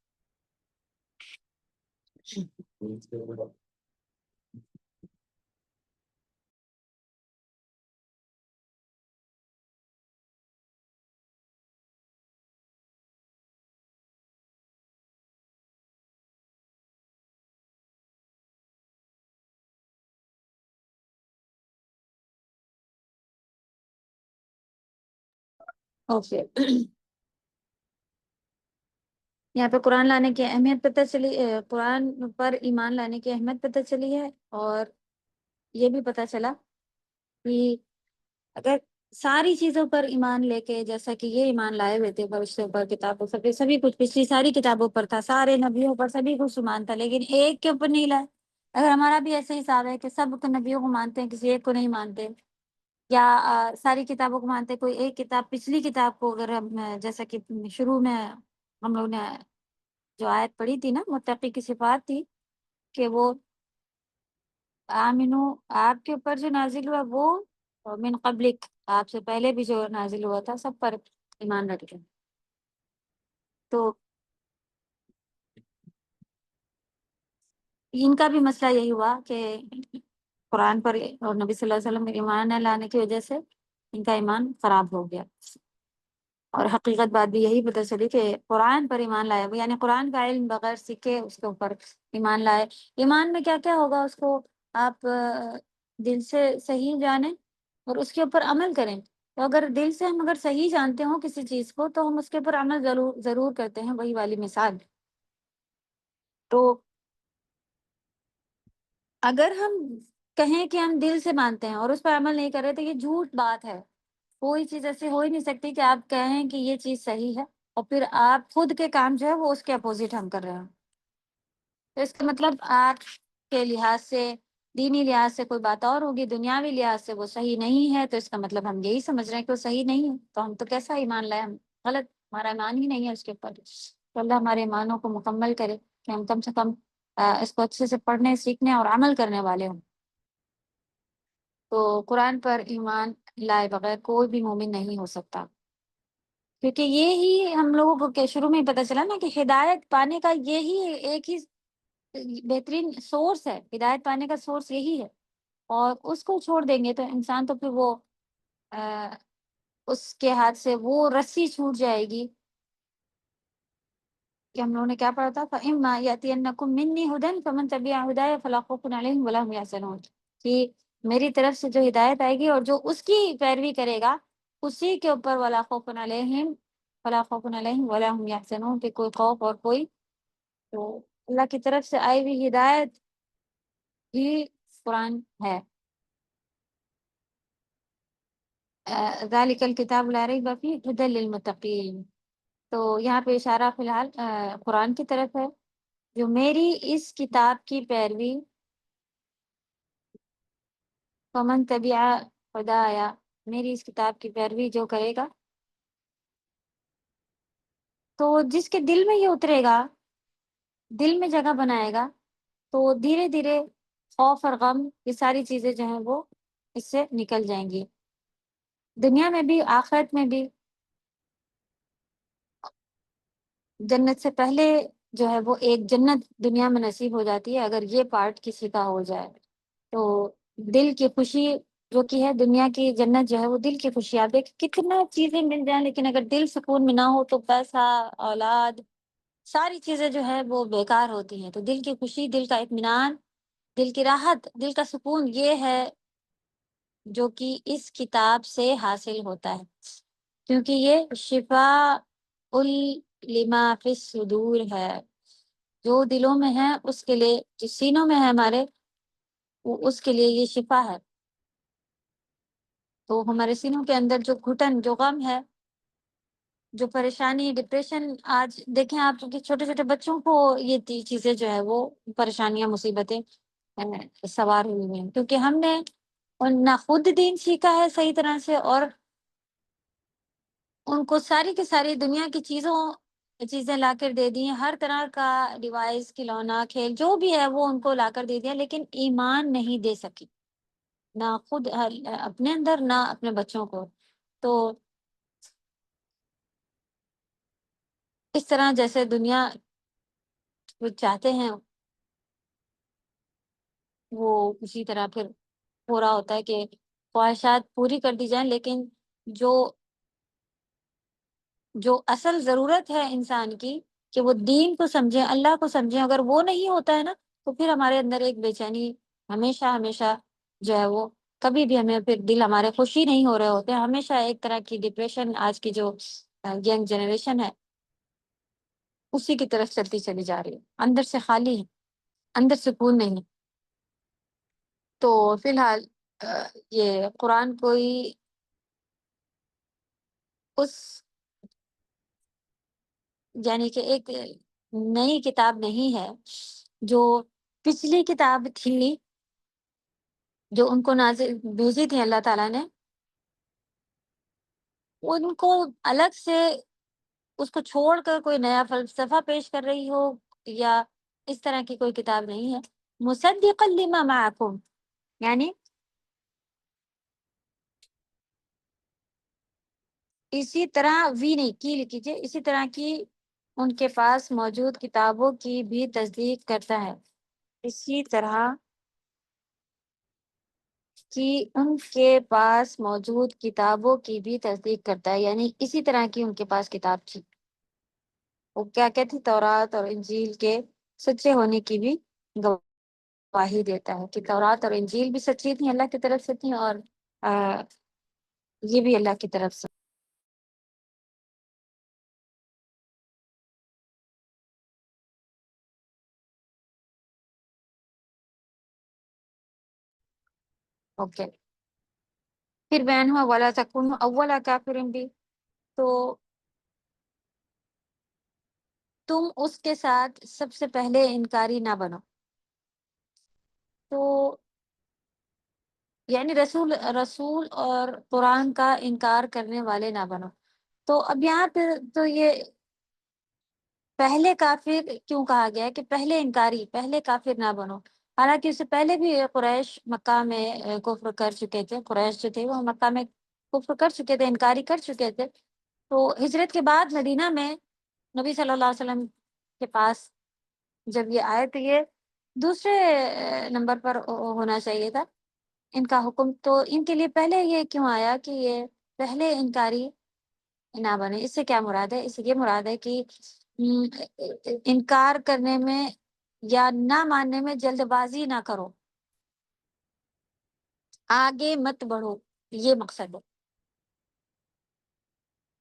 اوکے، یہاں پہ قرآن لانے کی اہمیت پتہ چلی، قرآن پر ایمان لانے کی اہمیت پتہ چلی ہے، اور یہ بھی پتہ چلا کہ اگر ساری چیزوں پر ایمان لے کے، جیسا کہ یہ ایمان لائے ہوئے تھے فرشتوں پر، کتابوں پر، سبھی کچھ پچھلی ساری کتابوں پر تھا، سارے نبیوں پر سبھی کچھ ایمان تھا، لیکن ایک کے اوپر نہیں لائے. اگر ہمارا بھی ایسا حساب ہے کہ سب کو نبیوں کو مانتے ہیں، کسی ایک کو نہیں مانتے، یا ساری کتابوں کو مانتے، کوئی ایک کتاب، پچھلی کتاب کو اگر ہم جیسا کہ شروع میں ہم لوگ نے جو آیت پڑھی تھی نا، متقی کی صفات تھی کہ وہ آمنو، آپ کے اوپر جو نازل ہوا وہ من قبلک، آپ سے پہلے بھی جو نازل ہوا تھا سب پر ایمان رکھتے. تو ان کا بھی مسئلہ یہی ہوا کہ قرآن پر اور نبی صلی اللہ علیہ وسلم کے ایمان نہ لانے کی وجہ سے ان کا ایمان خراب ہو گیا. اور حقیقت بات بھی یہی پتہ چلی کہ قرآن پر ایمان لائے، یعنی قرآن کا علم بغیر سیکھے اس کے اوپر ایمان لائے. ایمان میں کیا کیا ہوگا اس کو آپ دل سے صحیح جانیں اور اس کے اوپر عمل کریں. تو اگر دل سے ہم اگر صحیح جانتے ہوں کسی چیز کو تو ہم اس کے اوپر عمل ضرور کرتے ہیں. وہی والی مثال. تو اگر ہم کہیں کہ ہم دل سے مانتے ہیں اور اس پر عمل نہیں کر رہے تو یہ جھوٹ بات ہے. کوئی چیز ایسی ہو ہی نہیں سکتی کہ آپ کہیں کہ یہ چیز صحیح ہے اور پھر آپ خود کے کام جو ہے وہ اس کے اپوزٹ ہم کر رہے ہیں. تو اس کا مطلب آپ کے لحاظ سے، دینی لحاظ سے کوئی بات اور ہوگی، دنیاوی لحاظ سے وہ صحیح نہیں ہے، تو اس کا مطلب ہم یہی سمجھ رہے ہیں کہ وہ صحیح نہیں ہے. تو ہم تو کیسا ایمان لائے؟ ہم غلط، ہمارا ایمان ہی نہیں ہے اس کے اوپر. تو اللہ ہمارے ایمانوں کو مکمل کرے کہ ہم کم سے کم اس کو اچھے سے پڑھنے، سیکھنے اور عمل کرنے والے ہوں. تو قرآن پر ایمان لائے بغیر کوئی بھی مومن نہیں ہو سکتا، کیونکہ یہی ہم لوگوں کو کہ شروع میں ہی پتہ چلا نا کہ ہدایت پانے کا یہی ایک ہی بہترین سورس ہے. ہدایت پانے کا سورس یہی ہے، اور اس کو چھوڑ دیں گے تو انسان تو پھر وہ اس کے ہاتھ سے وہ رسی چھوٹ جائے گی کہ ہم لوگوں نے کیا پڑھا تھا، فَإِمَّا يَأْتِيَنَّكُم مِّنِّي هُدًى فَمَن تَبِعَ هُدَايَ فَلَا خَوْفٌ عَلَيْهِمْ وَلَا هُمْ يَحْزَنُونَ. کہ میری طرف سے جو ہدایت آئے گی اور جو اس کی پیروی کرے گا اسی کے اوپر ولا خوف علیہم ولا خوف علیہم ولا هم يحزنون، کہ کوئی خوف اور کوئی، تو اللہ کی طرف سے آئی ہوئی ہدایت ہی قرآن ہے. ذالک الکتاب لا ریب فیہ ھدی للمتقین. تو یہاں پہ اشارہ فی الحال قرآن کی طرف ہے. جو میری اس کتاب کی پیروی، فمن تبع ہدایا، میری اس کتاب کی پیروی جو کرے گا، تو جس کے دل میں یہ اترے گا، دل میں جگہ بنائے گا، تو دھیرے دھیرے خوف اور غم یہ ساری چیزیں جو ہیں وہ اس سے نکل جائیں گی. دنیا میں بھی آخرت میں بھی. جنت سے پہلے جو ہے وہ ایک جنت دنیا میں نصیب ہو جاتی ہے اگر یہ پارٹ کسی کا ہو جائے. تو دل کی خوشی جو کہ ہے دنیا کی جنت جو ہے وہ دل کی خوشی. آپ دیکھ کتنا چیزیں مل جائیں لیکن اگر دل سکون میں نہ ہو تو پیسہ، اولاد، ساری چیزیں جو ہے وہ بیکار ہوتی ہیں. تو دل کی خوشی، دل کا اطمینان، دل کی راحت، دل کا سکون یہ ہے جو کہ اس کتاب سے حاصل ہوتا ہے، کیونکہ یہ شفاء لما فی الصدور ہے. جو دلوں میں ہے اس کے لیے، جو سینوں میں ہے ہمارے، اس کے لیے یہ شفا ہے. تو ہمارے سینوں کے اندر جو گھٹن، جو غم ہے، جو پریشانی، ڈپریشن، آج دیکھیں آپ کہ چھوٹے چھوٹے بچوں کو یہ چیزیں جو ہے وہ پریشانیاں، مصیبتیں سوار ہوئی ہیں، کیونکہ ہم نے نہ خود دین سیکھا ہے صحیح طرح سے، اور ان کو ساری کی ساری دنیا کی چیزیں لا کر دے دی ہیں. ہر طرح کا ڈیوائس، کھلونا، کھیل جو بھی ہے وہ ان کو لا کر دے دیا، لیکن ایمان نہیں دے سکی، نہ خود اپنے اندر نہ اپنے بچوں کو. تو اس طرح جیسے دنیا وہ چاہتے ہیں وہ اسی طرح پھر ہو رہا ہوتا ہے کہ خواہشات پوری کر دی جائیں، لیکن جو اصل ضرورت ہے انسان کی کہ وہ دین کو سمجھیں، اللہ کو سمجھیں، اگر وہ نہیں ہوتا ہے نا تو پھر ہمارے اندر ایک بے چینی ہمیشہ ہمیشہ جو ہے وہ، کبھی بھی ہمیں پھر دل ہمارے خوشی نہیں ہو رہے ہوتے، ہمیشہ ایک طرح کی ڈپریشن. آج کی جو ینگ جنریشن ہے اسی کی طرف چلتی چلی جا رہی ہے، اندر سے خالی ہے، اندر سکون نہیں. تو فی الحال یہ قرآن کوئی اس یعنی کہ ایک نئی کتاب نہیں ہے، جو پچھلی کتاب تھی جو ان کو نازل بھیجی تھی اللہ تعالیٰ نے، ان کو الگ سے اس کو چھوڑ کر کوئی نیا فلسفہ پیش کر رہی ہو یا اس طرح کی کوئی کتاب نہیں ہے۔ مصدقا لما معکم، یعنی اسی طرح وی نہیں کی لکھیجیے، اسی طرح کی ان کے پاس موجود کتابوں کی بھی تصدیق کرتا ہے، اسی طرح کی ان کے پاس موجود کتابوں کی بھی تصدیق کرتا ہے، یعنی اسی طرح کی ان کے پاس کتاب تھی۔ وہ کیا کہتی؟ تورات اور انجیل کے سچے ہونے کی بھی گواہی دیتا ہے کہ تورات اور انجیل بھی سچی تھیں، اللہ کی طرف سے تھیں، اور یہ بھی اللہ کی طرف سے۔ اوکے، پھر بیان ہوا وَلَا تَكُونُوا أَوَّلَ كَافِرٍ بِهِ، تو تم اس کے ساتھ سب سے پہلے انکاری نہ بنو، تو یعنی رسول اور قرآن کا انکار کرنے والے نہ بنو۔ تو اب یہاں پہ تو یہ پہلے کافر کیوں کہا گیا ہے کہ پہلے انکاری، پہلے کافر نہ بنو، حالانکہ اس سے پہلے بھی قریش مکہ میں کفر کر چکے تھے، قریش جو تھے وہ مکہ میں کفر کر چکے تھے، انکاری کر چکے تھے۔ تو ہجرت کے بعد مدینہ میں نبی صلی اللہ علیہ وسلم کے پاس جب یہ آئے تو یہ دوسرے نمبر پر ہونا چاہیے تھا ان کا حکم، تو ان کے لیے پہلے یہ کیوں آیا کہ یہ پہلے انکاری نہ بنے؟ اس سے کیا مراد ہے؟ اس سے یہ مراد ہے کہ انکار کرنے میں یا نہ ماننے میں جلد بازی نہ کرو، آگے مت بڑھو، یہ مقصد ہے۔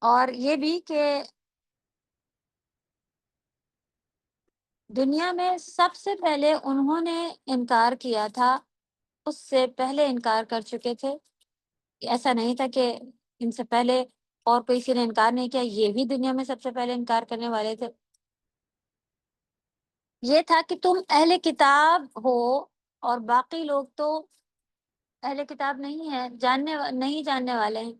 اور یہ بھی کہ دنیا میں سب سے پہلے انہوں نے انکار کیا تھا، اس سے پہلے انکار کر چکے تھے، ایسا نہیں تھا کہ ان سے پہلے اور کسی نے انکار نہیں کیا، یہ بھی دنیا میں سب سے پہلے انکار کرنے والے تھے۔ یہ تھا کہ تم اہل کتاب ہو اور باقی لوگ تو اہل کتاب نہیں ہے، نہیں جاننے والے ہیں۔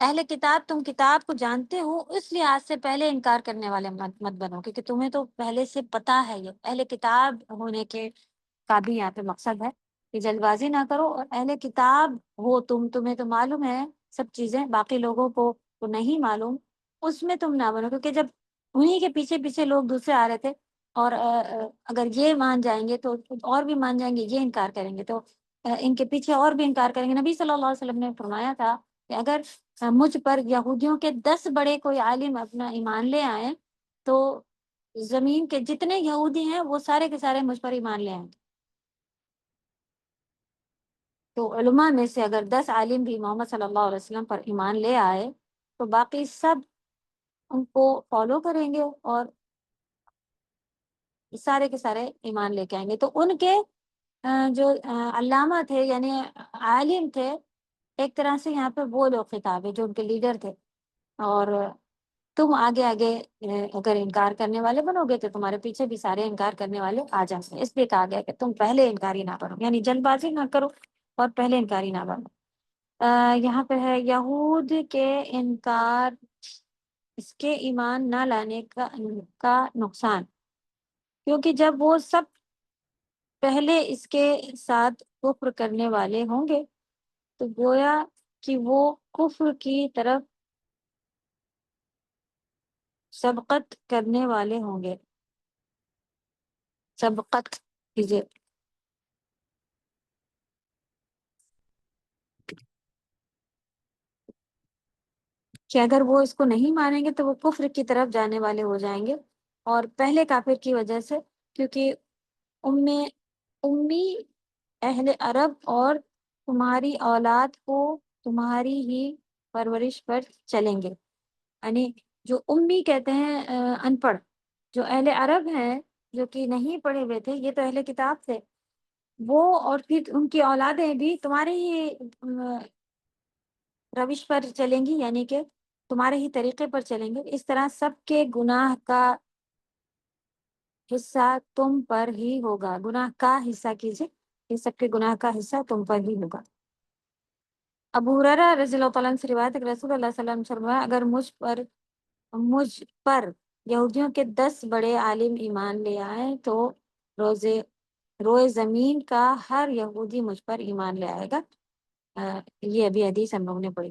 اہل کتاب، تم کتاب کو جانتے ہو، اس لحاظ سے پہلے انکار کرنے والے مت بنو، کیونکہ تمہیں تو پہلے سے پتا ہے۔ یہ اہل کتاب ہونے کے کا بھی یہاں پہ مقصد ہے کہ جلد بازی نہ کرو، اور اہل کتاب ہو تمہیں تو معلوم ہے سب چیزیں، باقی لوگوں کو تو نہیں معلوم، اس میں تم نہ بنو، کیونکہ جب انہی کے پیچھے پیچھے لوگ دوسرے آ رہے تھے، اور اگر یہ مان جائیں گے تو اور بھی مان جائیں گے، یہ انکار کریں گے تو ان کے پیچھے اور بھی انکار کریں گے۔ نبی صلی اللہ علیہ وسلم نے فرمایا تھا کہ اگر مجھ پر یہودیوں کے 10 بڑے کوئی عالم اپنا ایمان لے آئے تو زمین کے جتنے یہودی ہیں وہ سارے کے سارے مجھ پر ایمان لے آئیں۔ تو علماء میں سے اگر 10 عالم بھی محمد صلی اللہ علیہ وسلم پر ایمان لے آئے تو باقی سب ان کو فالو کریں گے اور سارے کے سارے ایمان لے کے آئیں گے۔ تو ان کے جو علامہ تھے یعنی عالم تھے، ایک طرح سے یہاں پہ وہ لوگ خطاب ہے جو ان کے لیڈر تھے، اور تم آگے آگے اگر انکار کرنے والے بنو گے تو تمہارے پیچھے بھی سارے انکار کرنے والے آ جائیں گے، اس لیے کہا گیا کہ تم پہلے انکاری نہ کرو، یعنی جلد بازی نہ کرو اور پہلے انکاری نہ بنو۔ یہاں پہ ہے یہود کے انکار، اس کے ایمان نہ لانے کا نقصان، کیونکہ جب وہ سب پہلے اس کے ساتھ کفر کرنے والے ہوں گے تو گویا کہ وہ کفر کی طرف سبقت کرنے والے ہوں گے۔ سبقت کیجیے، کہ اگر وہ اس کو نہیں مانیں گے تو وہ کفر کی طرف جانے والے ہو جائیں گے، اور پہلے کافر کی وجہ سے، کیونکہ امی اہل عرب اور تمہاری اولاد کو تمہاری ہی پرورش پر چلیں گے، یعنی جو امی کہتے ہیں ان پڑھ، جو اہل عرب ہیں جو کہ نہیں پڑھے ہوئے تھے، یہ تو اہل کتاب تھے، وہ اور پھر ان کی اولادیں بھی تمہارے ہی روش پر چلیں گی، یعنی کہ تمہارے ہی طریقے پر چلیں گے. اس طرح سب کے گناہ کا حصہ تم پر ہی ہوگا. گناہ کا حصہ کیجیے، یہ سب کے گناہ کا حصہ تم پر ہی ہوگا. ابو ہریرہ رضی اللہ تعالیٰ عنہ سے روایت ہے کہ رسول اللہ صلی اللہ علیہ وسلم فرمایا، اگر مجھ پر یہودیوں کے 10 بڑے عالم ایمان لے آئیں تو روئے زمین کا ہر یہودی مجھ پر ایمان لے آئے گا. یہ ابھی حدیث ہم لوگوں نے پڑھی.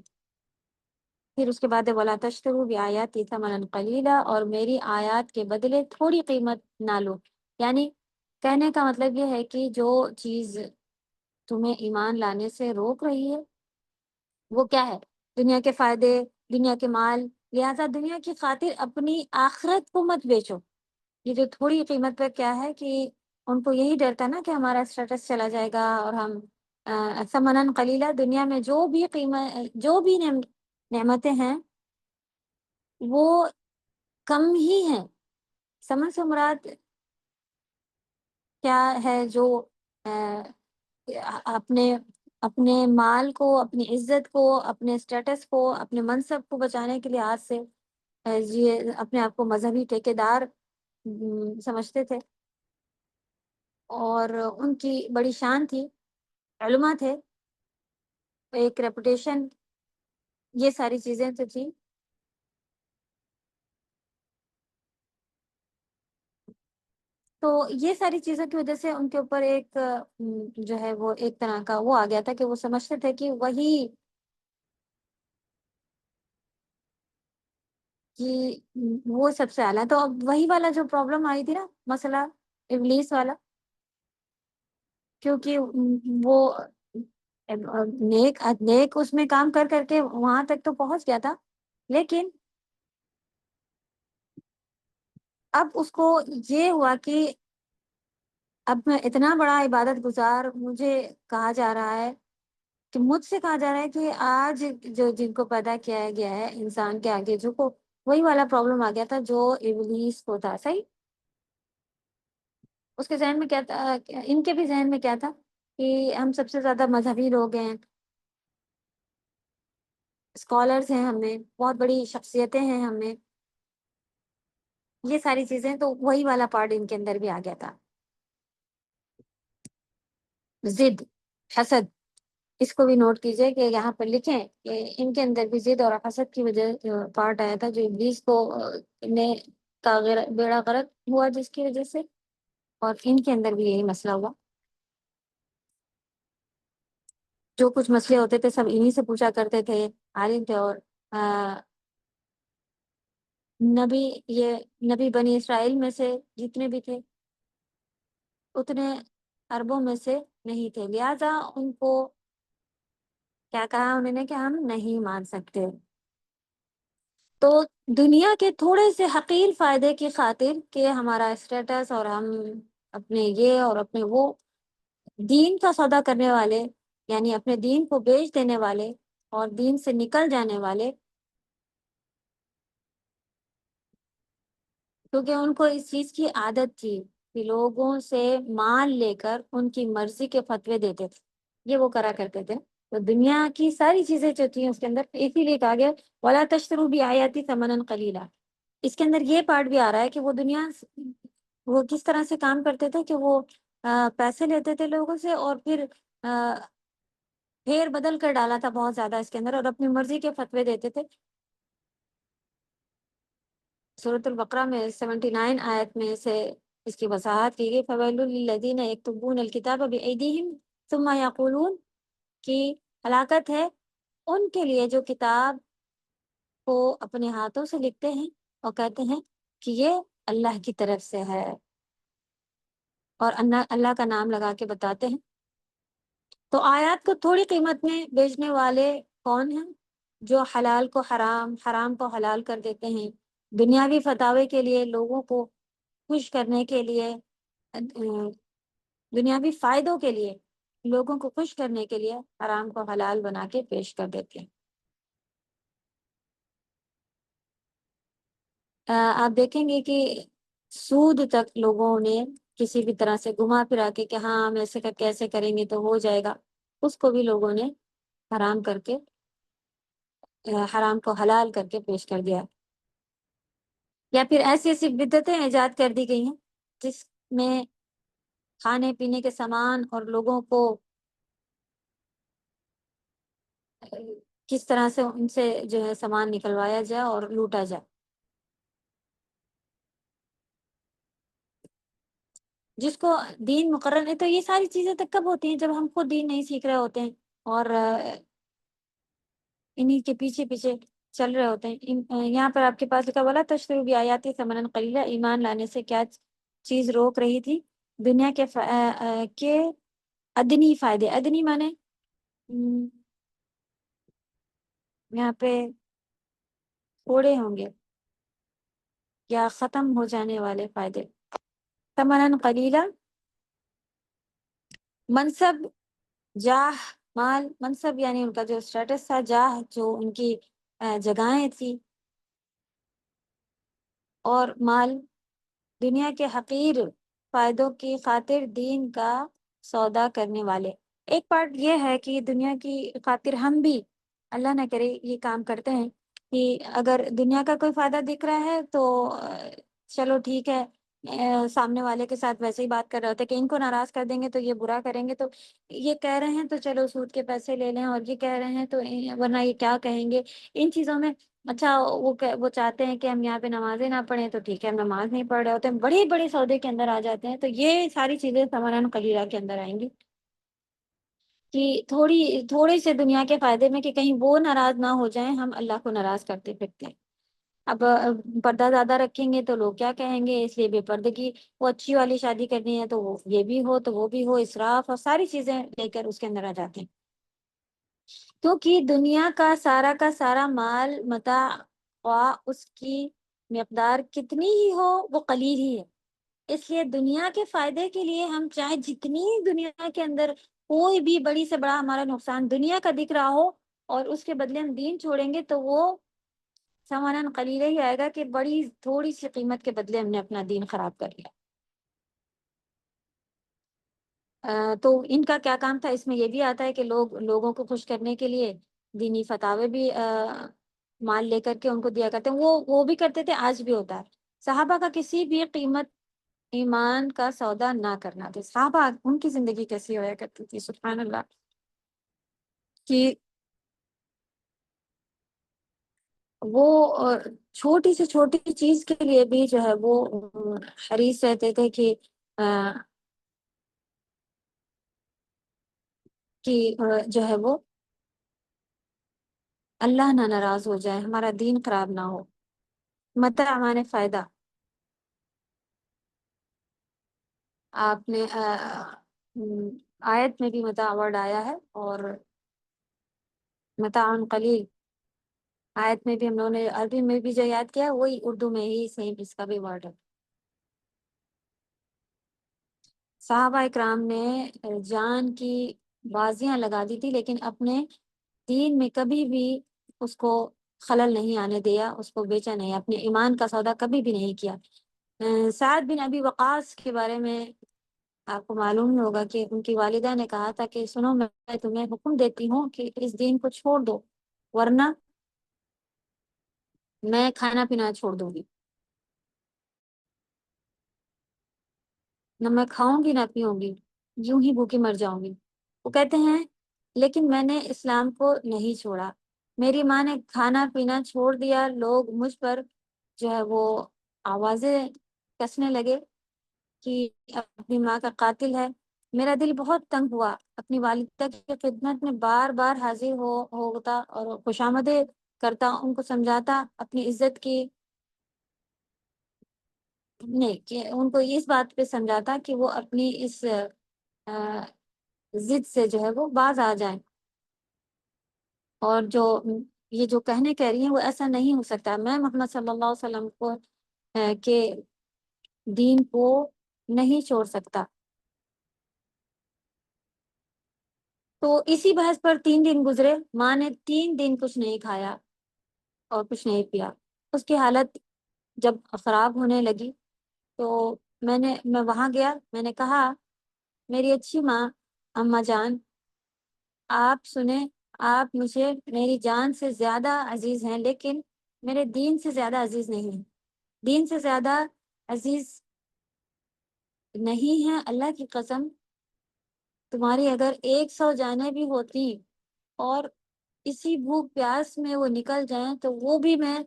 پھر اس کے بعد وَلَا تَشْتَرُوا بِآيَاتِي ثَمَنًا قَلِيلًا، اور میری آیات کے بدلے تھوڑی قیمت نہ لو. یعنی کہنے کا مطلب یہ ہے کہ جو چیز تمہیں ایمان لانے سے روک رہی ہے وہ کیا ہے؟ دنیا کے فائدے، دنیا کے مال. لہٰذا دنیا کی خاطر اپنی آخرت کو مت بیچو. یہ جو تھوڑی قیمت پہ کیا ہے کہ ان کو یہی ڈر تھا نا کہ ہمارا اسٹیٹس چلا جائے گا اور ہم ثمناً قلیلا، دنیا میں جو بھی نعمتیں ہیں وہ کم ہی ہیں. ثمن سے مراد کیا ہے؟ جو اپنے اپنے مال کو، اپنی عزت کو، اپنے اسٹیٹس کو، اپنے منصب کو بچانے کے لیے آج سے یہ اپنے آپ کو مذہبی ٹھیکیدار سمجھتے تھے، اور ان کی بڑی شان تھی، علماء تھے، ایک ریپوٹیشن، یہ ساری چیزیں تو تھی. تو یہ ساری چیزوں کی وجہ سے ان کے اوپر ایک جو ہے وہ ایک طرح کا وہ آ گیا تھا کہ وہ سمجھتے تھے کہ وہی کہ وہ سب سے اعلیٰ. تو اب وہی والا جو پرابلم آئی تھی نا، مسئلہ ابلیس والا، کیونکہ وہ نیک اس میں کام کر کر کے وہاں تک تو پہنچ گیا تھا، لیکن اب اس کو یہ ہوا کہ اب میں اتنا بڑا عبادت گزار مجھے کہا جا رہا ہے، کہ مجھ سے کہا جا رہا ہے کہ آج جو جن کو پیدا کیا گیا ہے انسان کے آگے جھکو. وہی والا پرابلم آ گیا تھا جو ابلیس کو تھا. صحیح. اس کے ذہن میں کیا تھا، ان کے بھی ذہن میں کیا تھا کہ ہم سب سے زیادہ مذہبی لوگ ہیں، اسکالرس ہیں، ہمیں بہت بڑی شخصیتیں ہیں، ہمیں یہ ساری چیزیں. تو وہی والا پارٹ ان کے اندر بھی آ گیا تھا. ضد، حسد، اس کو بھی نوٹ کیجئے کہ یہاں پر لکھیں کہ ان کے اندر بھی ضد اور حسد کی وجہ پارٹ آیا تھا، جو ابلیس کو نے کا بیڑا غرق ہوا جس کی وجہ سے، اور ان کے اندر بھی یہی مسئلہ ہوا. جو کچھ مسئلے ہوتے تھے سب انہی سے پوچھا کرتے تھے، عالم تھے. اور نبی بنی اسرائیل میں سے جتنے بھی تھے اتنے عربوں میں سے نہیں تھے، لہٰذا ان کو کیا کہا انہوں نے کہ ہم نہیں مان سکتے. تو دنیا کے تھوڑے سے حقیر فائدے کی خاطر کہ ہمارا اسٹیٹس اور ہم اپنے یہ اور اپنے وہ، دین کا سودا کرنے والے، یعنی اپنے دین کو بیچ دینے والے اور دین سے نکل جانے والے، کیونکہ ان کو اس چیز کی عادت تھی کہ لوگوں سے مال لے کر ان کی مرضی کے فتوے دیتے تھے، یہ وہ کرا کرتے تھے. تو دنیا کی ساری چیزیں جو تھیں اس کے اندر اسی لیے کہا گیا وَلَا تَشْتَرُوا بِآيَاتِي ثَمَنًا قَلِيلًا. اس کے اندر یہ پارٹ بھی آ رہا ہے کہ وہ دنیا وہ کس طرح سے کام کرتے تھے کہ وہ پیسے لیتے تھے لوگوں سے اور پھر پھیر بدل کر ڈالا تھا بہت زیادہ اس کے اندر، اور اپنی مرضی کے فتوے دیتے تھے. سورۃ البقرہ میں 79 آیت میں سے اس کی وضاحت کی گئی، فَوَيْلٌ لِّلَّذِينَ يَكْتُبُونَ الْكِتَابَ بِأَيْدِيهِمْ ثُمَّ يَقُولُونَ، کی ہلاکت ہے ان کے لیے جو کتاب کو اپنے ہاتھوں سے لکھتے ہیں اور کہتے ہیں کہ یہ اللہ کی طرف سے ہے، اور اللہ کا نام لگا کے بتاتے ہیں. تو آیات کو تھوڑی قیمت میں بیچنے والے کون ہیں؟ جو حلال کو حرام، حرام کو حلال کر دیتے ہیں، دنیاوی فتاوے کے لیے، لوگوں کو خوش کرنے کے لیے، دنیاوی فائدوں کے لیے، لوگوں کو خوش کرنے کے لیے حرام کو حلال بنا کے پیش کر دیتے ہیں. آپ دیکھیں گے کہ سود تک لوگوں نے کسی بھی طرح سے گھما پھرا کے کہ ہاں ہم ایسے کر کے ایسے کریں گے تو ہو جائے گا، اس کو بھی لوگوں نے حرام کر کے حرام کو حلال کر کے پیش کر دیا، یا پھر ایسی ایسی بدعتیں ایجاد کر دی گئی ہیں جس میں کھانے پینے کے سامان اور لوگوں کو کس طرح سے ان سے جو ہے سامان نکلوایا جائے اور لوٹا جائے، جس کو دین مقرر ہے۔ تو یہ ساری چیزیں تک کب ہوتی ہیں؟ جب ہم خود دین نہیں سیکھ رہے ہوتے ہیں اور انہی کے پیچھے پیچھے چل رہے ہوتے ہیں۔ یہاں پر آپ کے پاس لکھا بولا تشترو بھی آیاتی ثمنا قلیلا، ایمان لانے سے کیا چیز روک رہی تھی؟ دنیا کے ادنی فائدے، ادنی مانے یہاں پہ تھوڑے ہوں گے یا ختم ہو جانے والے فائدے۔ ثمنا قلیلا، منصب، جاہ، مال، منصب یعنی ان کا جو اسٹیٹس تھا، جاہ جو ان کی جگہیں تھی، اور مال، دنیا کے حقیر فائدوں کی خاطر دین کا سودا کرنے والے۔ ایک پارٹ یہ ہے کہ دنیا کی خاطر ہم بھی اللہ نہ کرے یہ کام کرتے ہیں کہ اگر دنیا کا کوئی فائدہ دکھ رہا ہے تو چلو ٹھیک ہے، سامنے والے کے ساتھ ویسے ہی بات کر رہے ہوتے کہ ان کو ناراض کر دیں گے تو یہ برا کریں گے، تو یہ کہہ رہے ہیں تو چلو سود کے پیسے لے لیں، اور یہ کہہ رہے ہیں تو ورنہ یہ کیا کہیں گے، ان چیزوں میں اچھا وہ چاہتے ہیں کہ ہم یہاں پہ نمازیں نہ پڑھیں تو ٹھیک ہے ہم نماز نہیں پڑھ رہے ہوتے ہیں، بڑے بڑے سودے کے اندر آ جاتے ہیں۔ تو یہ ساری چیزیں ثمراً قلیلہ کے اندر آئیں گی کہ تھوڑی سے دنیا کے فائدے میں کہ کہیں وہ ناراض نہ ہو جائیں، ہم اللہ کو ناراض کرتے پھرتے ہیں۔ اب پردہ زیادہ رکھیں گے تو لوگ کیا کہیں گے، اس لیے بے پردگی، وہ اچھی والی شادی کرنی ہے تو وہ یہ بھی ہو تو وہ بھی ہو، اسراف اور ساری چیزیں لے کر اس کے اندر آ جاتے ہیں، کیونکہ دنیا کا سارا مال متاع، خواہ اس کی مقدار کتنی ہی ہو وہ قلیل ہی ہے۔ اس لیے دنیا کے فائدے کے لیے ہم چاہے جتنی دنیا کے اندر کوئی بھی بڑی سے بڑا ہمارا نقصان دنیا کا دکھ رہا ہو اور اس کے بدلے ہم دین چھوڑیں گے تو وہ ثمناً قلیلہ ہی آئے گا کہ بڑی تھوڑی سی قیمت کے بدلے ہم نے اپنا دین خراب کر لیا۔ تو ان کا کیا کام تھا؟ اس میں یہ بھی آتا ہے کہ لوگوں کو خوش کرنے کے لیے دینی فتاوے بھی مال لے کر کے ان کو دیا کرتے ہیں، وہ بھی کرتے تھے، آج بھی ہوتا ہے۔ صحابہ کا کسی بھی قیمت ایمان کا سودا نہ کرنا تھے۔ صحابہ ان کی زندگی کیسی ہوا کرتی تھی، سبحان اللہ، کہ وہ چھوٹی سے چھوٹی چیز کے لیے بھی جو ہے وہ حریص رہتے تھے کہ جو ہے وہ اللہ نہ ناراض ہو جائے، ہمارا دین خراب نہ ہو۔ متاع مانے فائدہ، آپ نے آیت میں بھی متاع ورڈ آیا ہے، اور متاع قلیل آیت میں بھی ہم لوگوں نے عربی میں بھی جو یاد کیا ہے وہی اردو میں ہی سیم اس کا بھی ورڈ ہے۔ صحابہ اکرام نے جان کی بازیاں لگا دی تھی، لیکن اپنے دین میں کبھی بھی اس کو خلل نہیں آنے دیا، اس کو بیچا نہیں، اپنے ایمان کا سودا کبھی بھی نہیں کیا۔ سعد بن ابی وقاص کے بارے میں آپ کو معلوم ہوگا کہ ان کی والدہ نے کہا تھا کہ سنو، میں تمہیں حکم دیتی ہوں کہ اس دین کو چھوڑ دو، ورنہ میں کھانا پینا چھوڑ دوں گی، نہ میں کھاؤں گی نہ پیوں گی، یوں ہی بھوکی مر جاؤں گی۔ وہ کہتے ہیں لیکن میں نے اسلام کو نہیں چھوڑا، میری ماں نے کھانا پینا چھوڑ دیا، لوگ مجھ پر جو ہے وہ آوازیں کسنے لگے کہ اپنی ماں کا قاتل ہے۔ میرا دل بہت تنگ ہوا، اپنی والدہ کی خدمت میں بار بار حاضر ہوتا اور خوشامدیں کرتا، ان کو سمجھاتا اپنی عزت کی، نہیں کہ ان کو اس بات پہ سمجھاتا کہ وہ اپنی اس ضد سے جو ہے وہ باز آ جائیں، اور یہ جو کہہ رہی ہیں وہ ایسا نہیں ہو سکتا، میں محمد صلی اللہ علیہ وسلم کو کے دین کو نہیں چھوڑ سکتا۔ تو اسی بحث پر 3 دن گزرے، ماں نے 3 دن کچھ نہیں کھایا اور کچھ نہیں پیا۔ اس کی حالت جب خراب ہونے لگی تو میں وہاں گیا، میں نے کہا میری اچھی ماں، اماں جان، آپ سنیں، آپ مجھے میری جان سے زیادہ عزیز ہیں، لیکن میرے دین سے زیادہ عزیز نہیں ہیں، دین سے زیادہ عزیز نہیں ہے، اللہ کی قسم تمہاری اگر 100 جانیں بھی ہوتی اور اسی بھوک پیاس میں وہ نکل جائیں تو وہ بھی میں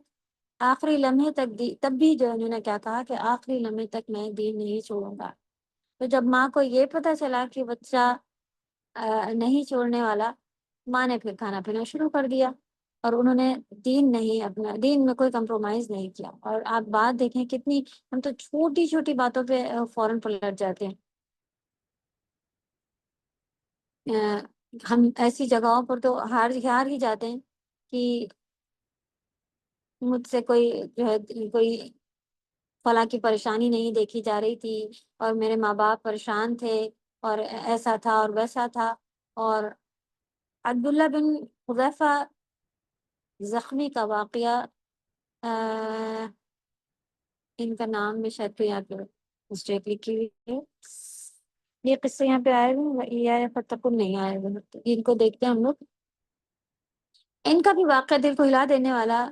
آخری لمحے تک تب بھی جو انہوں نے کیا کہا کہ آخری لمحے تک میں دین نہیں چھوڑوں گا۔ تو جب ماں کو یہ پتہ چلا کہ بچہ نہیں چھوڑنے والا، ماں نے پھر کھانا پینا شروع کر دیا، اور انہوں نے اپنا دین میں کوئی کمپرومائز نہیں کیا۔ اور آپ بات دیکھیں کتنی، ہم تو چھوٹی چھوٹی باتوں پہ فوراً پلٹ جاتے ہیں۔ ہم ایسی جگہوں پر تو ہار ہی جاتے ہیں کہ مجھ سے کوئی جو ہے کوئی فلاں کی پریشانی نہیں دیکھی جا رہی تھی، اور میرے ماں باپ پریشان تھے، اور ایسا تھا اور ویسا تھا۔ اور عبداللہ بن حذیفہ زخمی کا واقعہ، ان کا نام میں شاید تو یہاں پہ مسٹیک لکھی ہوئی ہے، یہ قصے یہاں پہ آئے ہوئے یا فتقن نہیں آئے ہوئے، تو ان کو دیکھتے ہیں ہم لوگ۔ ان کا بھی واقعہ دل کو ہلا دینے والا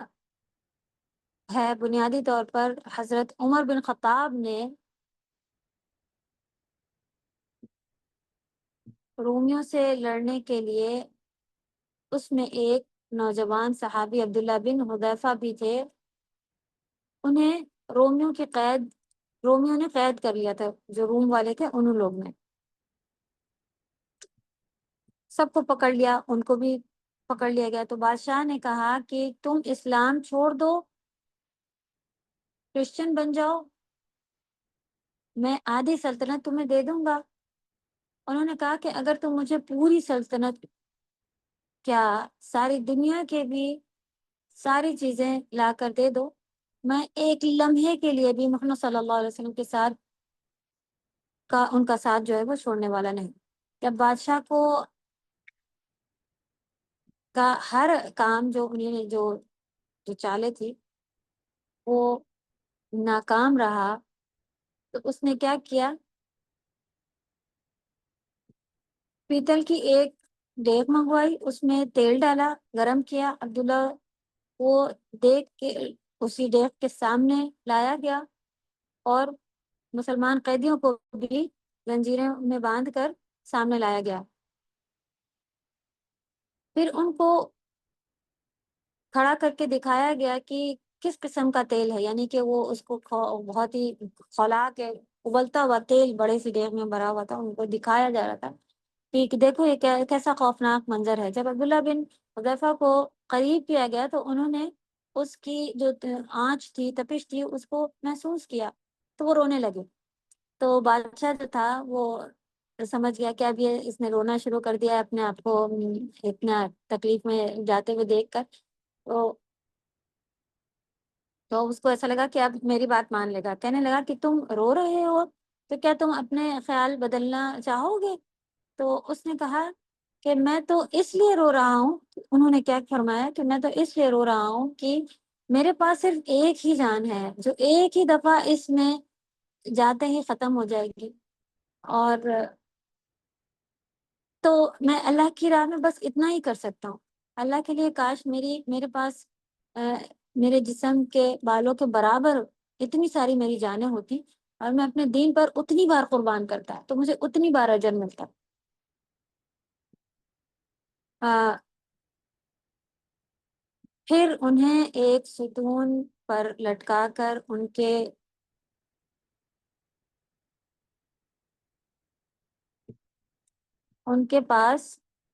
ہے۔ بنیادی طور پر حضرت عمر بن خطاب نے رومیوں سے لڑنے کے لیے، اس میں ایک نوجوان صحابی عبداللہ بن حذیفہ بھی تھے، انہیں رومیوں نے قید کر لیا تھا، جو روم والے تھے انہوں لوگ نے سب کو پکڑ لیا، ان کو بھی پکڑ لیا گیا۔ تو بادشاہ نے کہا کہ تم اسلام چھوڑ دو، کرسچن بن جاؤ، میں آدھی سلطنت تمہیں دے دوں گا۔ انہوں نے کہا کہ اگر تم مجھے پوری سلطنت، کیا ساری دنیا کے بھی ساری چیزیں لا کر دے دو، میں ایک لمحے کے لیے بھی محمد صلی اللہ علیہ وسلم کے ساتھ ان کا ساتھ جو ہے وہ چھوڑنے والا نہیں۔ جب بادشاہ کا ہر کام جو انہوں نے جو چالے تھی وہ ناکام رہا، تو اس نے کیا کیا، پیتل کی ایک دیگ منگوائی، اس میں تیل ڈالا، گرم کیا، عبداللہ وہ دیکھ کے اسی دیگ کے سامنے لایا گیا، اور مسلمان قیدیوں کو بھی زنجیریں میں باندھ کر سامنے لایا گیا۔ پھر ان کو کھڑا کر کے دکھایا گیا کہ کس قسم کا تیل ہے، یعنی کہ وہ اس کو بہت ہی کھولا کے ابلتا ہوا تیل بڑے سی دیگ میں بھرا ہوا تھا، ان کو دکھایا جا رہا تھا کہ دیکھو یہ کیسا خوفناک منظر ہے۔ جب عبداللہ بن حذیفہ کو قریب کیا گیا تو انہوں نے اس کی جو آنچ تھی، تپش تھی، اس کو محسوس کیا، تو وہ رونے لگے۔ تو بادشاہ جو تھا وہ سمجھ گیا کہ اب یہ اس نے رونا شروع کر دیا ہے اپنے آپ کو اتنا تکلیف میں جاتے ہوئے دیکھ کر، تو اس کو ایسا لگا کہ اب میری بات مان لے گا۔ کہنے لگا کہ تم رو رہے ہو تو کیا تم اپنے خیال بدلنا چاہو گے؟ تو اس نے کہا کہ میں تو اس لیے رو رہا ہوں، انہوں نے کیا فرمایا کہ میں تو اس لیے رو رہا ہوں کہ میرے پاس صرف ایک ہی جان ہے، جو ایک ہی دفعہ اس میں جاتے ہی ختم ہو جائے گی، اور تو میں اللہ کی راہ میں بس اتنا ہی کر سکتا ہوں۔ اللہ کے لیے کاش میرے پاس میرے جسم کے بالوں کے برابر اتنی ساری میری جانیں ہوتی، اور میں اپنے دین پر اتنی بار قربان کرتا تو مجھے اتنی بار اجر ملتا۔ پھر انہیں ایک ستون پر لٹکا کر ان کے پاس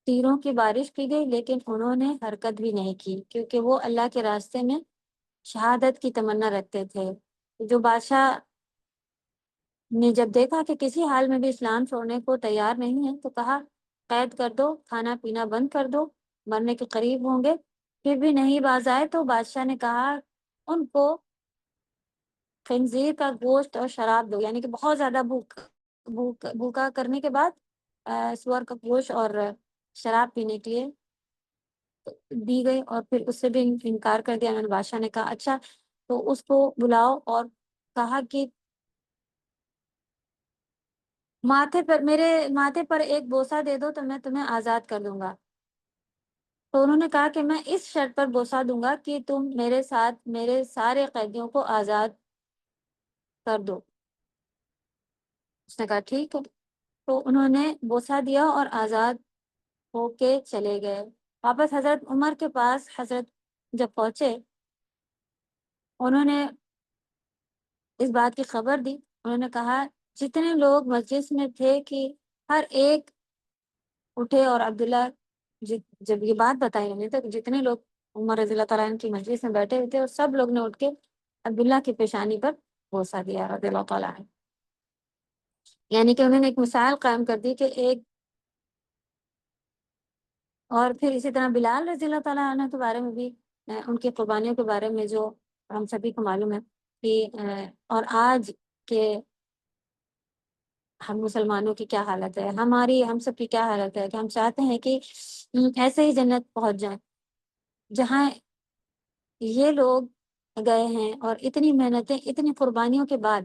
تیروں کی بارش کی گئی، لیکن انہوں نے حرکت بھی نہیں کی، کیونکہ وہ اللہ کے راستے میں شہادت کی تمنا رکھتے تھے۔ جو بادشاہ نے جب دیکھا کہ کسی حال میں بھی اسلام چھوڑنے کو تیار نہیں ہے تو کہا قید کر دو، کھانا پینا بند کر دو، مرنے کے قریب ہوں گے۔ پھر بھی نہیں باز آئے تو بادشاہ نے کہا ان کو خنزیر کا گوشت اور شراب دو، یعنی کہ بہت زیادہ بھوکا کرنے کے بعد سور کا گوشت اور شراب پینے کے لیے دی گئی، اور پھر اس سے بھی انکار کر دیا۔ میں نے بادشاہ نے کہا اچھا تو اس کو بلاؤ، اور کہا کہ میرے ماتھے پر ایک بوسہ دے دو تو میں تمہیں آزاد کر دوں گا۔ تو انہوں نے کہا کہ میں اس شرط پر بوسہ دوں گا کہ تم میرے ساتھ میرے سارے قیدیوں کو آزاد کر دو۔ اس نے کہا ٹھیک ہے۔ تو انہوں نے بوسہ دیا اور آزاد ہو کے چلے گئے۔ واپس حضرت عمر کے پاس حضرت جب پہنچے، انہوں نے اس بات کی خبر دی۔ انہوں نے کہا جتنے لوگ مجلس میں تھے کہ ہر ایک اٹھے، اور عبداللہ جب یہ بات بتائی انہوں نے تو جتنے لوگ عمر رضی اللہ تعالیٰ عنہ کی مجلس میں بیٹھے ہوئے تھے اور سب لوگ نے اٹھ کے عبداللہ کی پیشانی پر بوسہ دیا رضی اللہ تعالیٰ عنہ۔ یعنی کہ انہوں نے ایک مثال قائم کر دی کہ ایک، اور پھر اسی طرح بلال رضی اللہ تعالیٰ عنہ کے بارے میں بھی، ان کی قربانیوں کے بارے میں جو ہم سبھی کو معلوم ہے کہ اور آج کے ہم مسلمانوں کی کیا حالت ہے، ہم سب کی کیا حالت ہے کہ ہم چاہتے ہیں کہ ایسے ہی جنت پہنچ جائیں جہاں یہ لوگ گئے ہیں، اور اتنی محنتیں اتنی قربانیوں کے بعد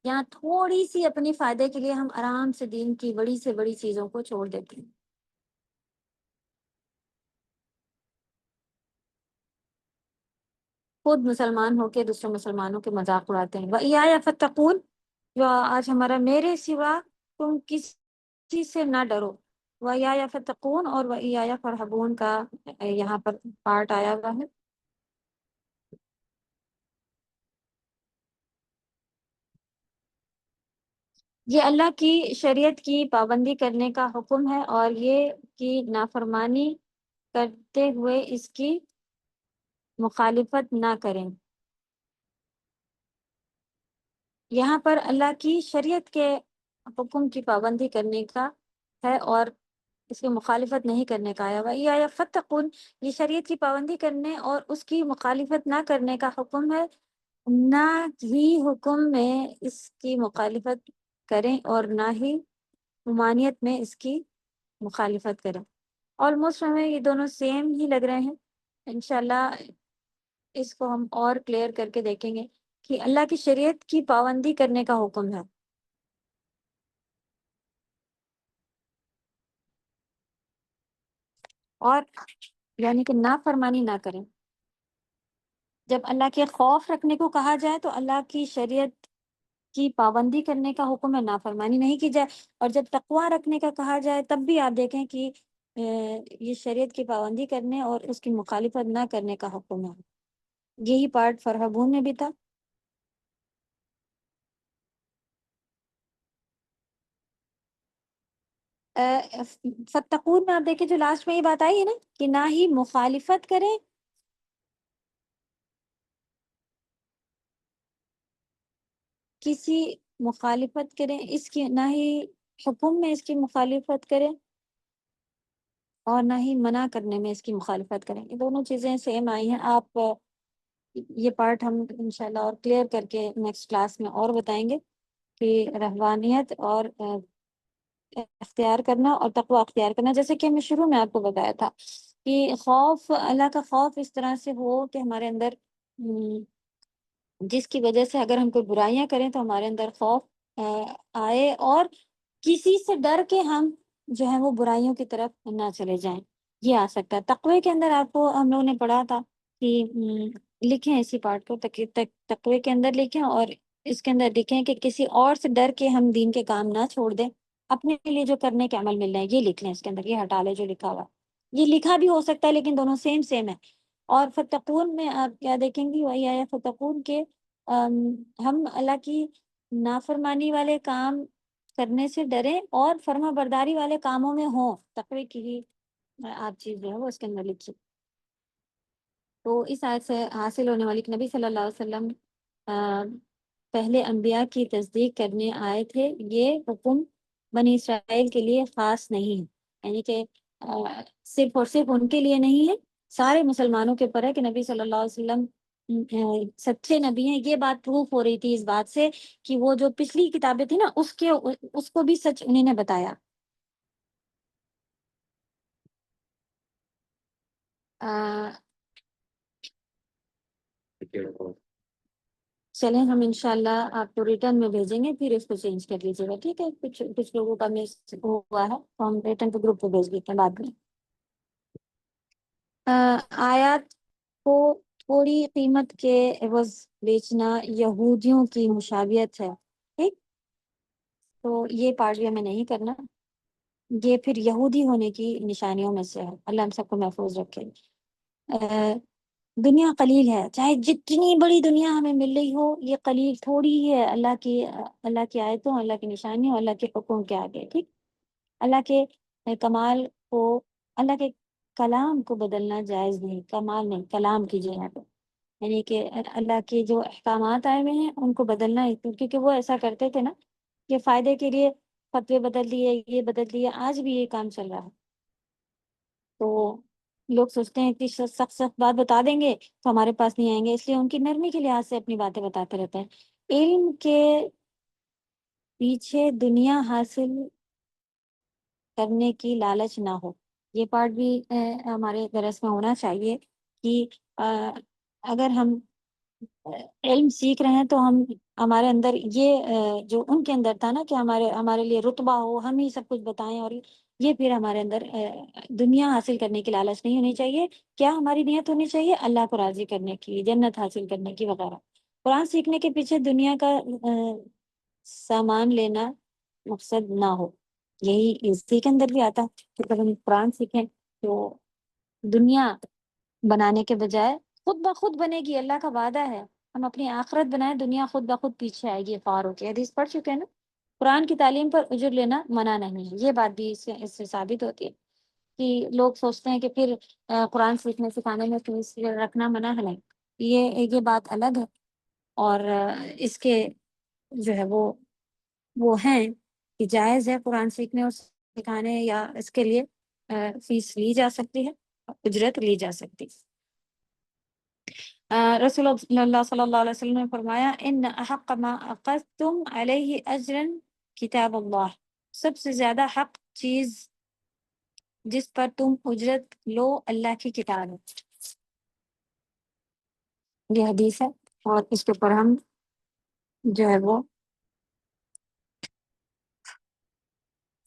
یہاں تھوڑی سی اپنی فائدے کے لیے ہم آرام سے دین کی بڑی سے بڑی چیزوں کو چھوڑ دیتے ہیں۔ خود مسلمان ہو کے دوسرے مسلمانوں کے مذاق اڑاتے ہیں۔ وَإِيَّايَ فَاتَّقُونَ، جو آج ہمارا میرے سوا تم کس چیز سے نہ ڈرو۔ وَإِيَّايَ فَاتَّقُونَ اور وَإِيَّايَ فَارْهَبُونَ کا یہاں پر پارٹ آیا ہوا ہے۔ یہ اللہ کی شریعت کی پابندی کرنے کا حکم ہے، اور یہ کہ نافرمانی کرتے ہوئے اس کی مخالفت نہ کریں۔ یہاں پر اللہ کی شریعت کے حکم کی پابندی کرنے کا ہے اور اس کی مخالفت نہیں کرنے کا آیا ہوا۔ یہ آیا فتقون، یہ شریعت کی پابندی کرنے اور اس کی مخالفت نہ کرنے کا حکم ہے، نہ ہی حکم میں اس کی مخالفت کریں اور نہ ہی ممانعت میں اس کی مخالفت کریں۔ آلموسٹ ہمیں یہ دونوں سیم ہی لگ رہے ہیں۔ انشاءاللہ اس کو ہم اور کلیئر کر کے دیکھیں گے کہ اللہ کی شریعت کی پابندی کرنے کا حکم ہے، اور یعنی کہ نافرمانی نہ کریں۔ جب اللہ کے خوف رکھنے کو کہا جائے تو اللہ کی شریعت کی پابندی کرنے کا حکم ہے، نافرمانی نہیں کی جائے۔ اور جب تقویٰ رکھنے کا کہا جائے تب بھی آپ دیکھیں کہ یہ شریعت کی پابندی کرنے اور اس کی مخالفت نہ کرنے کا حکم ہے۔ یہی پارٹ فرحبون میں بھی تھا۔ فتقون میں آپ دیکھیں جو لاسٹ میں یہ بات آئی ہے نا کہ نہ ہی مخالفت کریں، کسی مخالفت کریں اس کی، نہ ہی حکم میں اس کی مخالفت کریں اور نہ ہی منع کرنے میں اس کی مخالفت کریں۔ یہ دونوں چیزیں سیم آئی ہیں۔ آپ یہ پارٹ ہم انشاءاللہ اور کلیئر کر کے نیکسٹ کلاس میں اور بتائیں گے کہ رہبانیت اور اختیار کرنا اور تقوی اختیار کرنا، جیسے کہ ہم نے شروع میں آپ کو بتایا تھا کہ خوف، اللہ کا خوف اس طرح سے ہو کہ ہمارے اندر جس کی وجہ سے اگر ہم کوئی برائیاں کریں تو ہمارے اندر خوف آئے، اور کسی سے ڈر کے ہم جو ہے وہ برائیوں کی طرف نہ چلے جائیں، یہ آ سکتا ہے۔ تقوی کے اندر آپ کو ہم لوگوں نے پڑھا تھا کہ لکھیں اسی پارٹ کو، تقوی کے اندر لکھیں اور اس کے اندر لکھیں کہ کسی اور سے ڈر کے ہم دین کے کام نہ چھوڑ دیں، اپنے لیے جو کرنے کے عمل مل رہے ہیں یہ لکھ لیں، اس کے اندر یہ ہٹا لیں جو لکھا ہوا ہے۔ یہ لکھا بھی ہو سکتا ہے لیکن دونوں سیم سیم ہے۔ اور فتقون میں آپ کیا دیکھیں گی، وہی آیا فتقون کے ہم اللہ کی نافرمانی والے کام کرنے سے ڈریں اور فرما برداری والے کاموں میں ہوں، تقوی کی ہی آپ چیز جو ہے وہ اس کے اندر لکھی۔ تو اس آیت سے حاصل ہونے والی کہ نبی صلی اللہ علیہ وسلم پہلے انبیاء کی تصدیق کرنے آئے تھے، یہ حکم بنی اسرائیل کے لیے خاص نہیں ہے، یعنی کہ صرف اور صرف ان کے لیے نہیں ہے، سارے مسلمانوں کے اوپر ہے کہ نبی صلی اللہ علیہ وسلم سچے نبی ہیں۔ یہ بات پروف ہو رہی تھی اس بات سے کہ وہ جو پچھلی کتابیں تھیں نا اس کو بھی سچ انہیں نے بتایا، چلیں ہم انشاءاللہ آپ کو ریٹرن میں بھیجیں گے، پھر اس کو چینج کر لیجیے گا، ٹھیک ہے؟ کچھ لوگوں کا مس ہوا ہے تو ہم ریٹرن پہ گروپ پہ بھیج دیتے ہیں بعد میں۔ آیات کو تھوڑی قیمت کے عوض بیچنا یہودیوں کی مشابہت ہے، ٹھیک؟ تو یہ پارٹ بھی ہمیں نہیں کرنا، یہ پھر یہودی ہونے کی نشانیوں میں سے ہے۔ اللہ ہم سب کو محفوظ رکھے۔ دنیا قلیل ہے، چاہے جتنی بڑی دنیا ہمیں مل رہی ہو، یہ قلیل تھوڑی ہی ہے اللہ کی آیتوں، اللہ کی نشانیوں، اللہ کے حکم کے آگے، ٹھیک؟ اللہ کے کمال کو، اللہ کے کلام کو بدلنا جائز نہیں، کمال نہیں، کلام کیجیے یہاں پہ، یعنی کہ اللہ کے جو احکامات آئے ہوئے ہیں ان کو بدلنا ہی، کیونکہ وہ ایسا کرتے تھے نا کہ فائدے کے لیے فتوے بدل دیے، یہ بدل دیے، آج بھی یہ کام چل رہا ہے۔ تو لوگ سوچتے ہیں کہ سخت سخت بات بتا دیں گے تو ہمارے پاس نہیں آئیں گے، اس لیے ان کی نرمی کے لحاظ سے اپنی باتیں بتاتے رہتے ہیں۔ علم کے پیچھے دنیا حاصل کرنے کی لالچ نہ ہو، یہ پارٹ بھی ہمارے درس میں ہونا چاہیے کہ اگر ہم علم سیکھ رہے ہیں تو ہمارے اندر یہ جو ان کے اندر تھا نا کہ ہمارے لیے رتبہ ہو، ہم ہی سب کچھ بتائیں، اور یہ پھر ہمارے اندر دنیا حاصل کرنے کی لالچ نہیں ہونی چاہیے۔ کیا ہماری نیت ہونی چاہیے؟ اللہ کو راضی کرنے کی، جنت حاصل کرنے کی وغیرہ۔ قرآن سیکھنے کے پیچھے دنیا کا سامان لینا مقصد نہ ہو، یہی اسی کے اندر بھی آتا ہے کہ اگر ہم قرآن سیکھیں تو دنیا بنانے کے بجائے خود بخود بنے گی، اللہ کا وعدہ ہے۔ ہم اپنی آخرت بنائیں، دنیا خود بخود پیچھے آئے گی، فارغ کی حدیث پڑھ چکے ہیں نا۔ قرآن کی تعلیم پر اجر لینا منع نہیں ہے، یہ بات بھی اس سے ثابت ہوتی ہے کہ لوگ سوچتے ہیں کہ پھر قرآن سیکھنے سکھانے میں فیس رکھنا منع ہے، نہیں، یہ بات الگ ہے۔ اور اس کے جو ہے وہ ہیں کہ جائز ہے قرآن سیکھنے اور سکھانے، یا اس کے لیے فیس لی جا سکتی ہے، اجرت لی جا سکتی ہے۔ رسول اللہ صلی اللہ علیہ وسلم نے فرمایا ان احق ما اخذتم علیہ اجرا کتاب اللہ، سب سے زیادہ حق چیز جس پر تم اجرت لو اللہ کی کتاب ہے، یہ حدیث ہے، اور اس کے اوپر ہم جو ہے وہ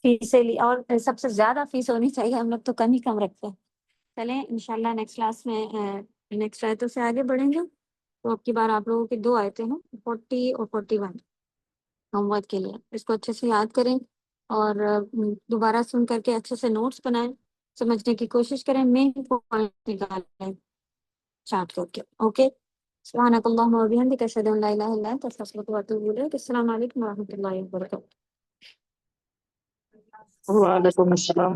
فیسیں لی، اور سب سے زیادہ فیس ہونی چاہیے، ہم لوگ تو کم ہی کم رکھتے ہیں۔ چلیں انشاءاللہ نیکسٹ کلاس میں نیکسٹ آیتوں سے آگے بڑھیں گے۔ تو اب کی بار آپ لوگوں کی 2 آیتیں ہیں، 40 اور 41 ہوم ورک کے لیے، اس کو اچھے سے یاد کریں اور دوبارہ سن کر کے اچھے سے نوٹس بنائیں، سمجھنے کی کوشش کریں، مین پوائنٹ نکالیں چارٹ کر کے۔ اوکے، سبحانک اللہم و بحمدک، اشہد ان لا الہ الا انت، استغفرک و اتوب الیک۔ السلام علیکم و رحمۃ اللہ وبرکاتہ۔ وعلیکم السلام